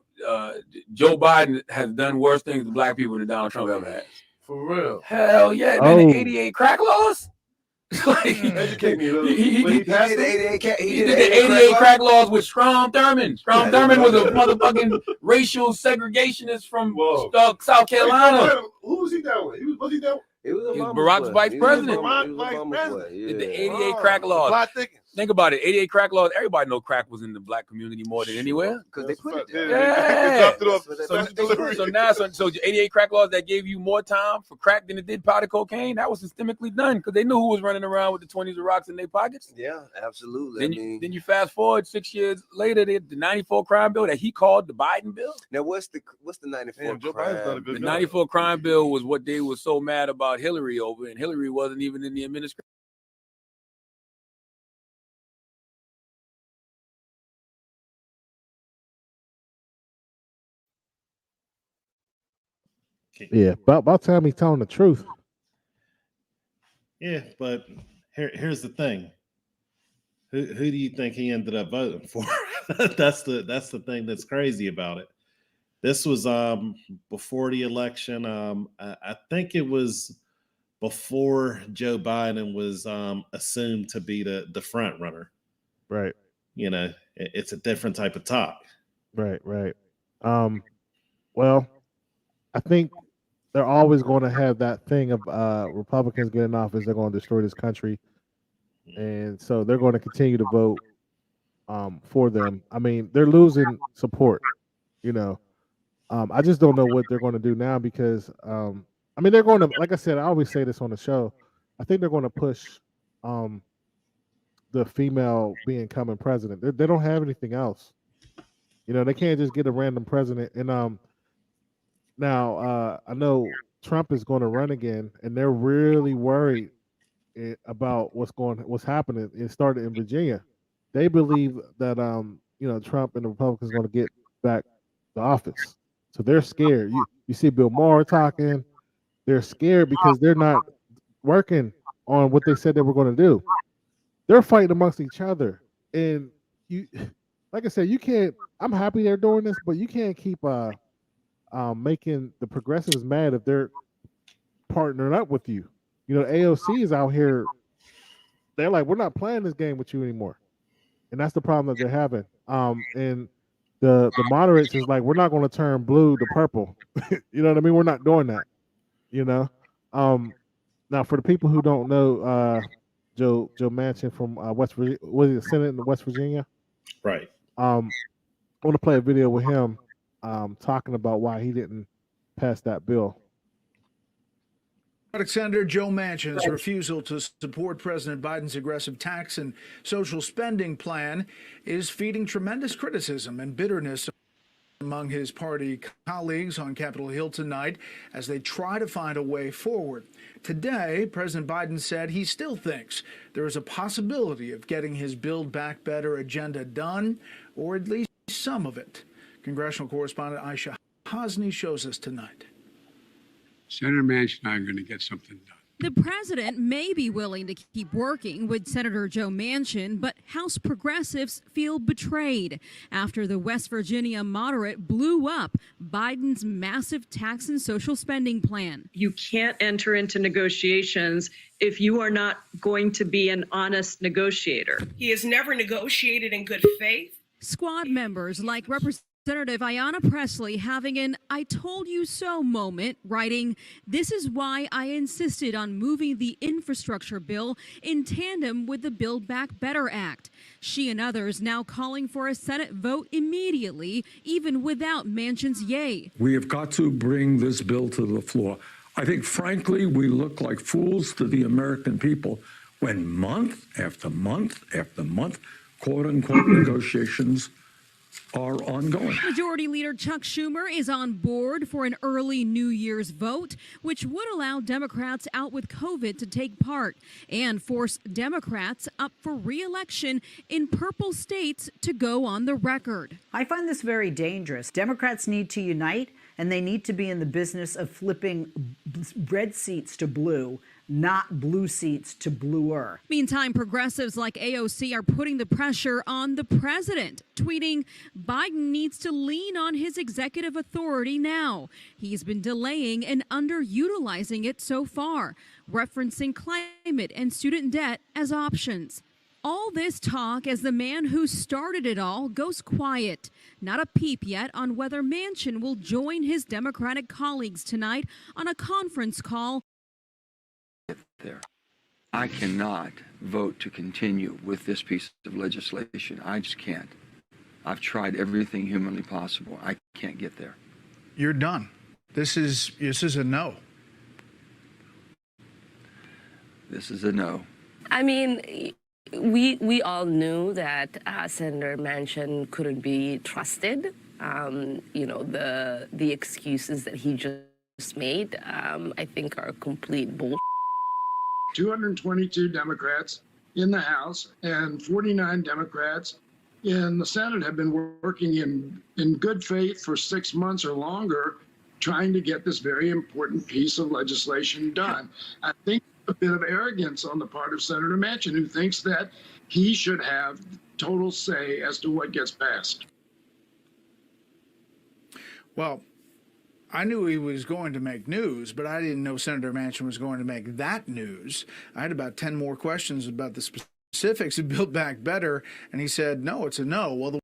Speaker 14: Joe Biden has done worse things to black people than Donald Trump ever has.
Speaker 17: For real?
Speaker 14: Hell yeah, man. The 88 crack laws?
Speaker 17: Educate me a little.
Speaker 14: He did the 88 crack laws with Strom Thurmond. Strom Thurmond was a motherfucking racial segregationist from South Carolina.
Speaker 17: Who was he down with? Was he down?
Speaker 18: He was
Speaker 14: Barack's vice president.
Speaker 17: Did
Speaker 14: Did the 88 crack laws. Think about it. 88 crack laws. Everybody know crack was in the black community more than anywhere.
Speaker 18: Because they put it there.
Speaker 14: Yeah. So 88 crack laws that gave you more time for crack than it did powder cocaine, that was systemically done because they knew who was running around with the 20s of rocks in their pockets.
Speaker 18: Yeah, absolutely.
Speaker 14: Then you fast forward 6 years later, the 94 crime bill that he called the Biden bill.
Speaker 18: Now, what's the 94 crime?
Speaker 14: The 94 crime bill was what they were so mad about Hillary over, and Hillary wasn't even in the administration.
Speaker 7: Yeah, about time he's telling the truth.
Speaker 6: Yeah, but here's the thing. Who do you think he ended up voting for? That's the thing that's crazy about it. This was before the election. I think it was before Joe Biden was assumed to be the front runner.
Speaker 7: Right.
Speaker 6: It's a different type of talk.
Speaker 7: Right. Well, I think they're always going to have that thing of Republicans getting office. They're going to destroy this country, and so they're going to continue to vote for them. I mean, they're losing support. I just don't know what they're going to do now because they're going to, like I said, I always say this on the show. I think they're going to push the female being coming president. They don't have anything else. You know, they can't just get a random president. And now I know Trump is going to run again, and they're really worried about what's happening. It started in Virginia. They believe that Trump and the Republicans are going to get back the office, so they're scared. You see Bill Maher talking. They're scared because they're not working on what they said they were going to do. They're fighting amongst each other, and you, like I said, you can't. I'm happy they're doing this, but you can't keep making the progressives mad if they're partnering up with you. You know, AOC is out here. They're like, we're not playing this game with you anymore, and that's the problem that they're having. And the moderates is like, we're not going to turn blue to purple. You know what I mean? We're not doing that. You know. Now for the people who don't know, Joe Manchin from West Virginia, was he the Senate in West Virginia?
Speaker 6: Right.
Speaker 7: I want to play a video with him talking about why he didn't pass that bill.
Speaker 19: Senator Joe Manchin's refusal to support President Biden's aggressive tax and social spending plan is feeding tremendous criticism and bitterness among his party colleagues on Capitol Hill tonight as they try to find a way forward. Today, President Biden said he still thinks there is a possibility of getting his Build Back Better agenda done, or at least some of it. Congressional correspondent Aisha Hosni shows us tonight.
Speaker 20: Senator Manchin and I are going to get something done.
Speaker 21: The president may be willing to keep working with Senator Joe Manchin, but House progressives feel betrayed after the West Virginia moderate blew up Biden's massive tax and social spending plan.
Speaker 22: You can't enter into negotiations if you are not going to be an honest negotiator.
Speaker 23: He has never negotiated in good faith.
Speaker 21: Squad members like Representative Ayanna Pressley having an "I told you so" moment, writing, "This is why I insisted on moving the infrastructure bill in tandem with the Build Back Better Act." She and others now calling for a Senate vote immediately, even without Manchin's yay.
Speaker 24: We have got to bring this bill to the floor. I think, frankly, we look like fools to the American people when month after month after month, quote-unquote, negotiations are ongoing.
Speaker 21: Majority Leader Chuck Schumer is on board for an early New Year's vote, which would allow Democrats out with COVID to take part and force Democrats up for re-election in purple states to go on the record.
Speaker 25: I find this very dangerous. Democrats need to unite, and they need to be in the business of flipping red seats to blue, not blue seats to bluer.
Speaker 21: Meantime, progressives like AOC are putting the pressure on the president, tweeting, Biden needs to lean on his executive authority now. He's been delaying and underutilizing it so far, referencing climate and student debt as options. All this talk as the man who started it all goes quiet. Not a peep yet on whether Manchin will join his Democratic colleagues tonight on a conference call.
Speaker 26: There. I cannot vote to continue with this piece of legislation. I just can't. I've tried everything humanly possible. I can't get there.
Speaker 19: You're done. This is a no.
Speaker 26: This is a no.
Speaker 27: I mean, we all knew that Senator Manchin couldn't be trusted. You know, the excuses that he just made, I think, are complete bullshit.
Speaker 20: 222 Democrats in the House and 49 Democrats in the Senate have been working in good faith for 6 months or longer, trying to get this very important piece of legislation done. I think a bit of arrogance on the part of Senator Manchin, who thinks that he should have total say as to what gets passed.
Speaker 19: Well, I knew he was going to make news, but I didn't know Senator Manchin was going to make that news. I had about 10 more questions about the specifics of Build Back Better, and he said, no, it's a no. Well,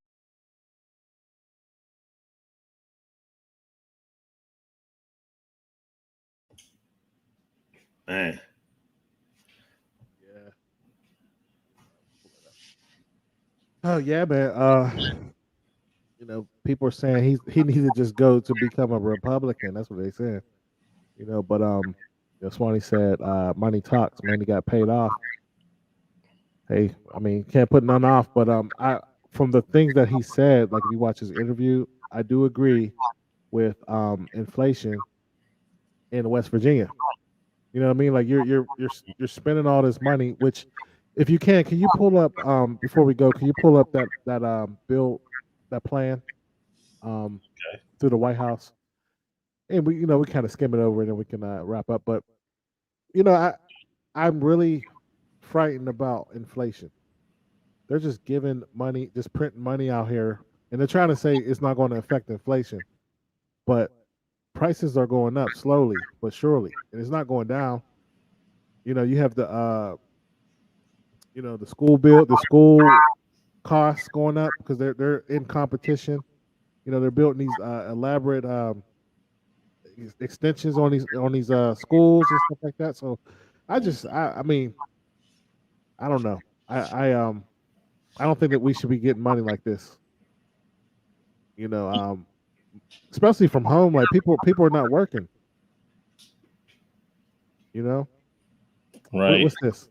Speaker 6: Man.
Speaker 7: Yeah. Oh yeah, man. You know, people are saying he needs to just go to become a Republican. That's what they said. You know, but Swanee said money talks. Man, he got paid off. Hey, I mean, can't put none off, but I from the things that he said, like if you watch his interview, I do agree with inflation in West Virginia. You know what I mean? Like you're spending all this money, which if you can you pull up before we go, can you pull up that bill, that plan through the White House? And we kind of skim it over and then we can wrap up. But I'm really frightened about inflation. They're just giving money, just printing money out here, and they're trying to say it's not going to affect inflation, but prices are going up slowly but surely, and it's not going down. You have the the school costs going up because they're in competition. They're building these elaborate extensions on these schools and stuff like that. So I mean, I don't know. I don't think that we should be getting money like this. Especially from home. Like people are not working.
Speaker 6: Right.
Speaker 7: What's this?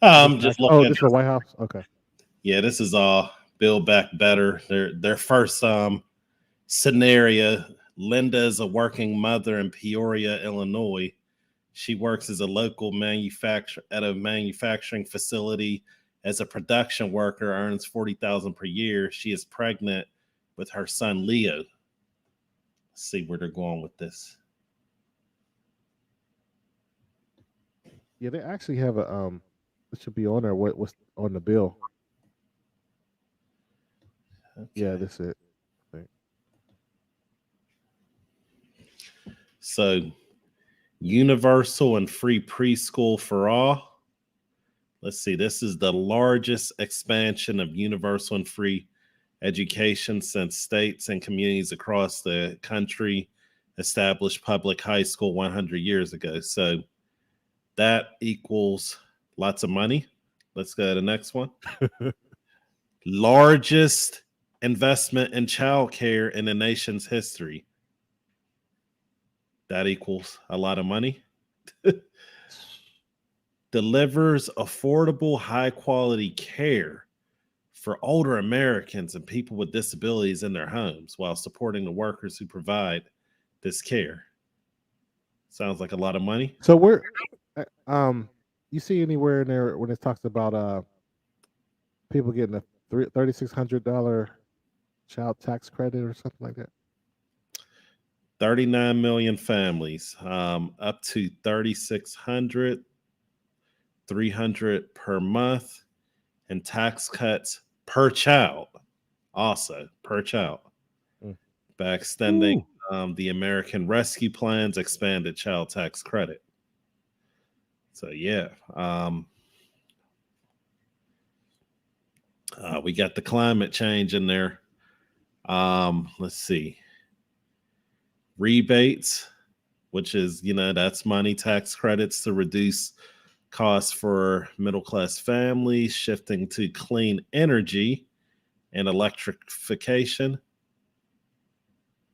Speaker 6: I'm just looking.
Speaker 7: This is the White House. Okay.
Speaker 6: Yeah, this is all Build Back Better. Their first scenario. Linda is a working mother in Peoria, Illinois. She works as a local manufacturer at a manufacturing facility as a production worker, earns $40,000 per year. She is pregnant with her son Leo. Let's see where they're going with this.
Speaker 7: Yeah, they actually have it should be on there. What's on the bill? Okay. Yeah, that's it. I think.
Speaker 6: So, universal and free preschool for all. Let's see. This is the largest expansion of universal and free education since states and communities across the country established public high school 100 years ago. So that equals lots of money. Let's go to the next one. Largest investment in childcare in the nation's history. That equals a lot of money. Delivers affordable, high-quality care for older Americans and people with disabilities in their homes while supporting the workers who provide this care. Sounds like a lot of money.
Speaker 7: So you see anywhere in there when it talks about people getting a $3,600 child tax credit or something like that?
Speaker 6: 39 million families, up to $3,600, $300 per month, and tax cuts per child, also per child. By extending the American Rescue Plan's expanded child tax credit. So yeah, we got the climate change in there. Let's see. Rebates, which is, that's money, tax credits to reduce costs for middle-class families, shifting to clean energy and electrification.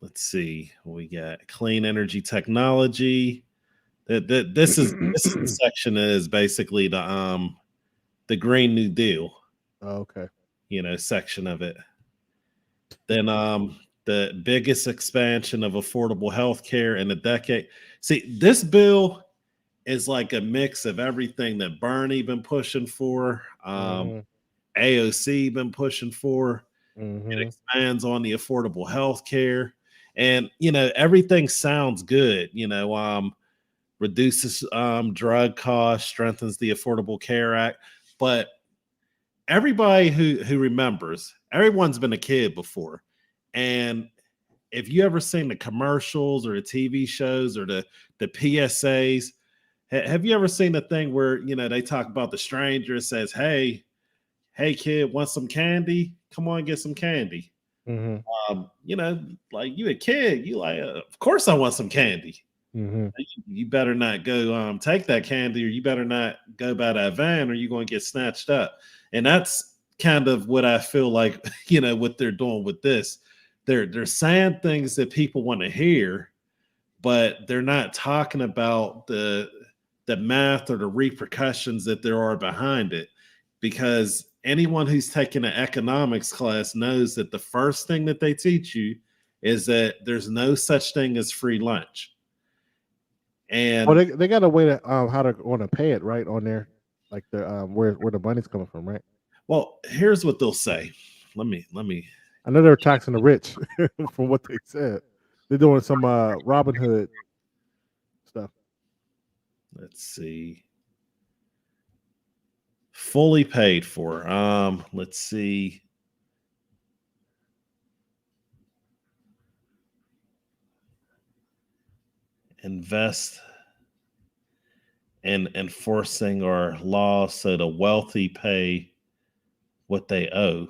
Speaker 6: Let's see. We got clean energy technology. This section is basically the Green New Deal.
Speaker 7: Oh, okay.
Speaker 6: Section of it. Then the biggest expansion of affordable health care in a decade. See, this bill is like a mix of everything that Bernie been pushing for, AOC been pushing for. It expands on the affordable health care. And, everything sounds good, reduces drug costs, strengthens the Affordable Care Act. But everybody who remembers, everyone's been a kid before. And if you ever seen the commercials or the TV shows or the PSAs, have you ever seen the thing where, they talk about the stranger, it says, hey kid, want some candy? Come on, get some candy. Like you a kid, you like, of course I want some candy. You better not go take that candy, or you better not go by that van, or you're going to get snatched up. And that's kind of what I feel like, what they're doing with this. They're saying things that people want to hear, but they're not talking about the math or the repercussions that there are behind it. because anyone who's taken an economics class knows that the first thing that they teach you is that there's no such thing as free lunch. And
Speaker 7: well, they got a way to how they're going to pay it right on there, like the where the money's coming from, right?
Speaker 6: Well, here's what they'll say. Let me.
Speaker 7: I know they're taxing the rich from what they said. They're doing some Robin Hood stuff.
Speaker 6: Let's see. Fully paid for. Let's see. Invest in enforcing our laws so the wealthy pay what they owe.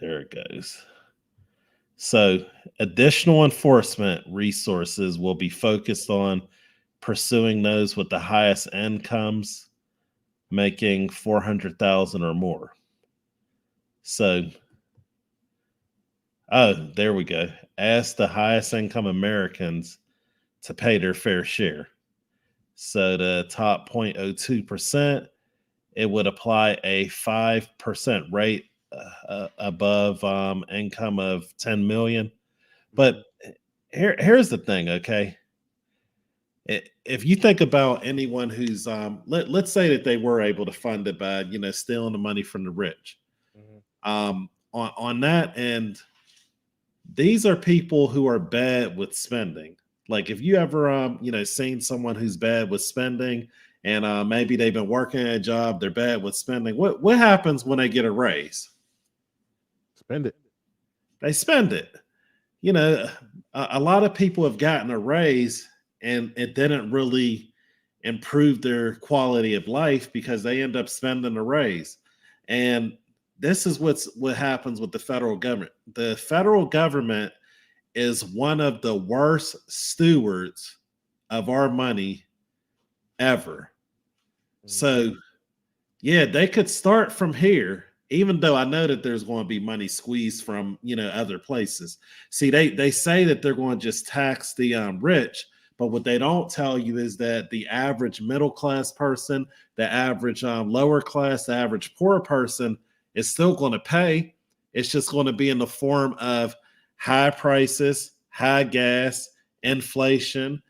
Speaker 6: There it goes. So additional enforcement resources will be focused on pursuing those with the highest incomes, making 400,000 or more. So, there we go. Ask the highest income Americans to pay their fair share. So the top 0.02%, it would apply a 5% rate above income of 10 million. But here's the thing, okay? If you think about anyone who's let's say that they were able to fund it by stealing the money from the rich, on that end, these are people who are bad with spending. Like if you ever seen someone who's bad with spending, and maybe they've been working at a job, they're bad with spending, what happens when they get a raise?
Speaker 7: Spend it.
Speaker 6: They spend it. A lot of people have gotten a raise and it didn't really improve their quality of life because they end up spending a raise. And this is what happens with the federal government. The federal government is one of the worst stewards of our money ever. So, yeah, they could start from here, even though I know that there's going to be money squeezed from, other places. See, they say that they're going to just tax the rich, but what they don't tell you is that the average middle class person, the average lower class, the average poor person is still going to pay. It's just going to be in the form of high prices, high gas, inflation,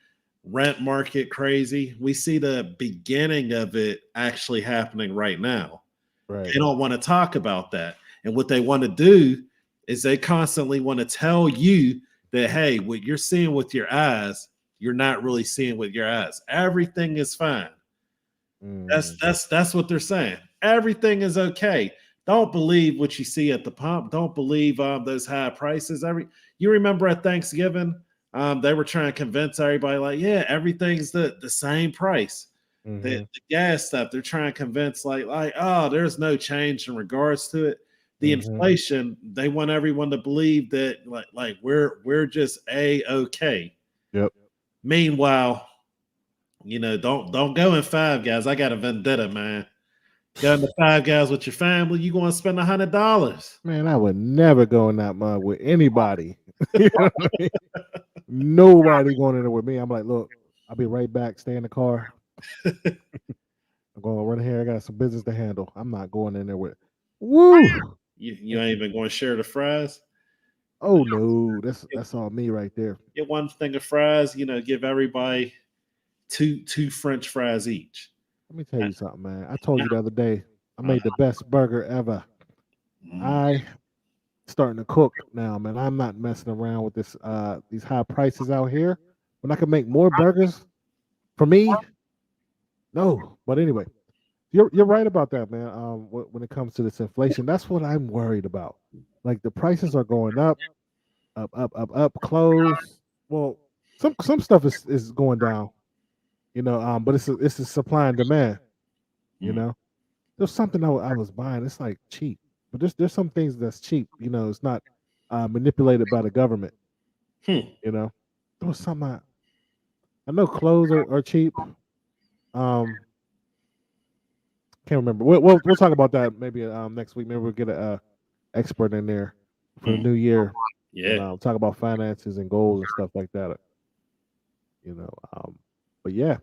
Speaker 6: rent market crazy. We see the beginning of it actually happening right now.
Speaker 7: Right.
Speaker 6: They don't want to talk about that. And what they want to do is they constantly want to tell you that, hey, what you're seeing with your eyes, you're not really seeing with your eyes. Everything is fine. That's what they're saying. Everything is okay. Don't believe what you see at the pump. Don't believe those high prices. You remember at Thanksgiving, they were trying to convince everybody, like, yeah, everything's the same price. The gas stuff, they're trying to convince, like, oh, there's no change in regards to it. The inflation, they want everyone to believe that, like we're just okay.
Speaker 7: Yep.
Speaker 6: Meanwhile, don't go in Five Guys. I got a vendetta, man. Go into Five Guys with your family, you going to spend $100.
Speaker 7: Man, I would never go in that mug with anybody. You know what I mean? Nobody going in there with me. I'm like, look, I'll be right back. Stay in the car. I'm going to run here. I got some business to handle. I'm not going in there with. Woo!
Speaker 6: You ain't even going to share the fries?
Speaker 7: Oh no, that's all me right there.
Speaker 6: Get one thing of fries. Give everybody two French fries each.
Speaker 7: Let me tell you something, man. I told you the other day, I made the best burger ever. I starting to cook now, man. I'm not messing around with these high prices out here. When I can make more burgers for me, no. But anyway, you're right about that, man. When it comes to this inflation, that's what I'm worried about. Like the prices are going up, clothes. Well, some stuff is going down. But it's a supply and demand. There's something I was buying. It's like cheap, but there's some things that's cheap. It's not manipulated by the government. There was something I know clothes are cheap. Can't remember. We'll talk about that maybe next week. Maybe we'll get a expert in there for the new year.
Speaker 6: Yeah,
Speaker 7: talk about finances and goals and stuff like that. But yeah.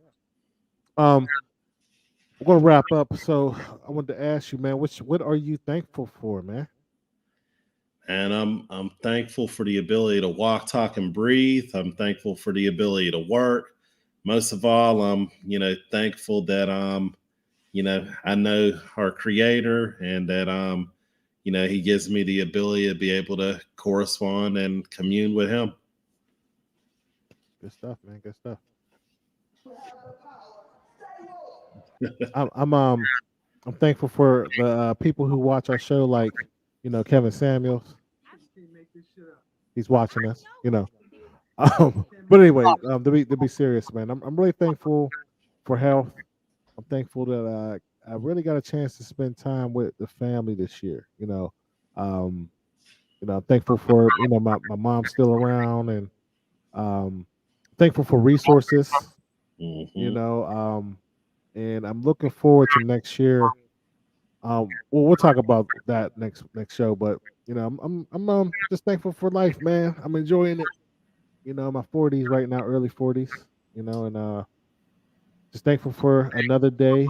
Speaker 7: we're gonna wrap up. So I wanted to ask you, man, what are you thankful for, man?
Speaker 6: And I'm thankful for the ability to walk, talk, and breathe. I'm thankful for the ability to work. Most of all, I'm thankful that I know our creator, and that he gives me the ability to be able to correspond and commune with him.
Speaker 7: Good stuff, man. Good stuff. I'm thankful for the people who watch our show, like Kevin Samuels. He's watching us, But anyway, to be serious, man, I'm really thankful for health. I'm thankful that I really got a chance to spend time with the family this year. I'm thankful for my mom's still around, and thankful for resources. And I'm looking forward to next year. Well, we'll talk about that next show, but I'm just thankful for life, man. I'm enjoying it. My 40s right now, early 40s. And just thankful for another day,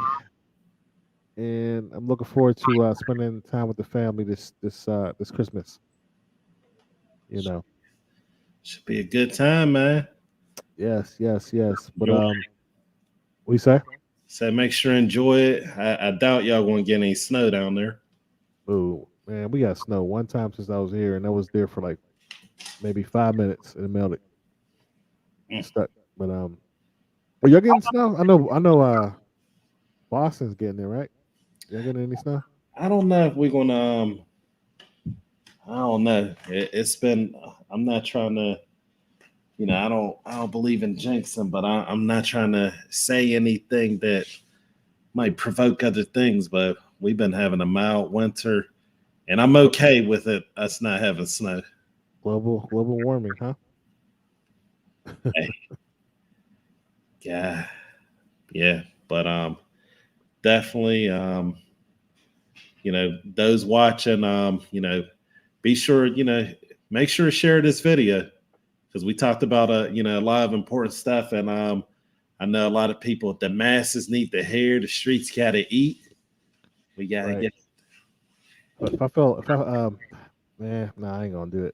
Speaker 7: and I'm looking forward to spending time with the family this Christmas.
Speaker 6: Should be a good time, man.
Speaker 7: Yes. But what you say?
Speaker 6: So make sure to enjoy it. I doubt y'all gonna get any snow down there.
Speaker 7: Oh man, we got snow one time since I was here, and I was there for like maybe 5 minutes, and it melted. Stuck. But are y'all getting snow? I know. Boston's getting it, right? Y'all getting any snow?
Speaker 6: I don't know if we're gonna. I don't know. It's been. I'm not trying to. I don't believe in jinxing, but I'm not trying to say anything that might provoke other things. But we've been having a mild winter, and I'm okay with us not having snow.
Speaker 7: Global warming, huh?
Speaker 6: Hey. Yeah, but definitely, those watching, be sure, make sure to share this video, because we talked about a lot of important stuff, and I know a lot of people. The masses need to hear. The streets gotta eat. We gotta get.
Speaker 7: But man, nah, I ain't gonna do it.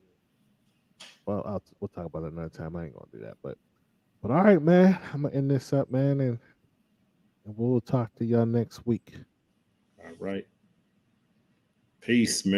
Speaker 7: Well, we'll talk about it another time. I ain't gonna do that, but all right, man. I'm gonna end this up, man, and we'll talk to y'all next week.
Speaker 6: All right. Peace, man.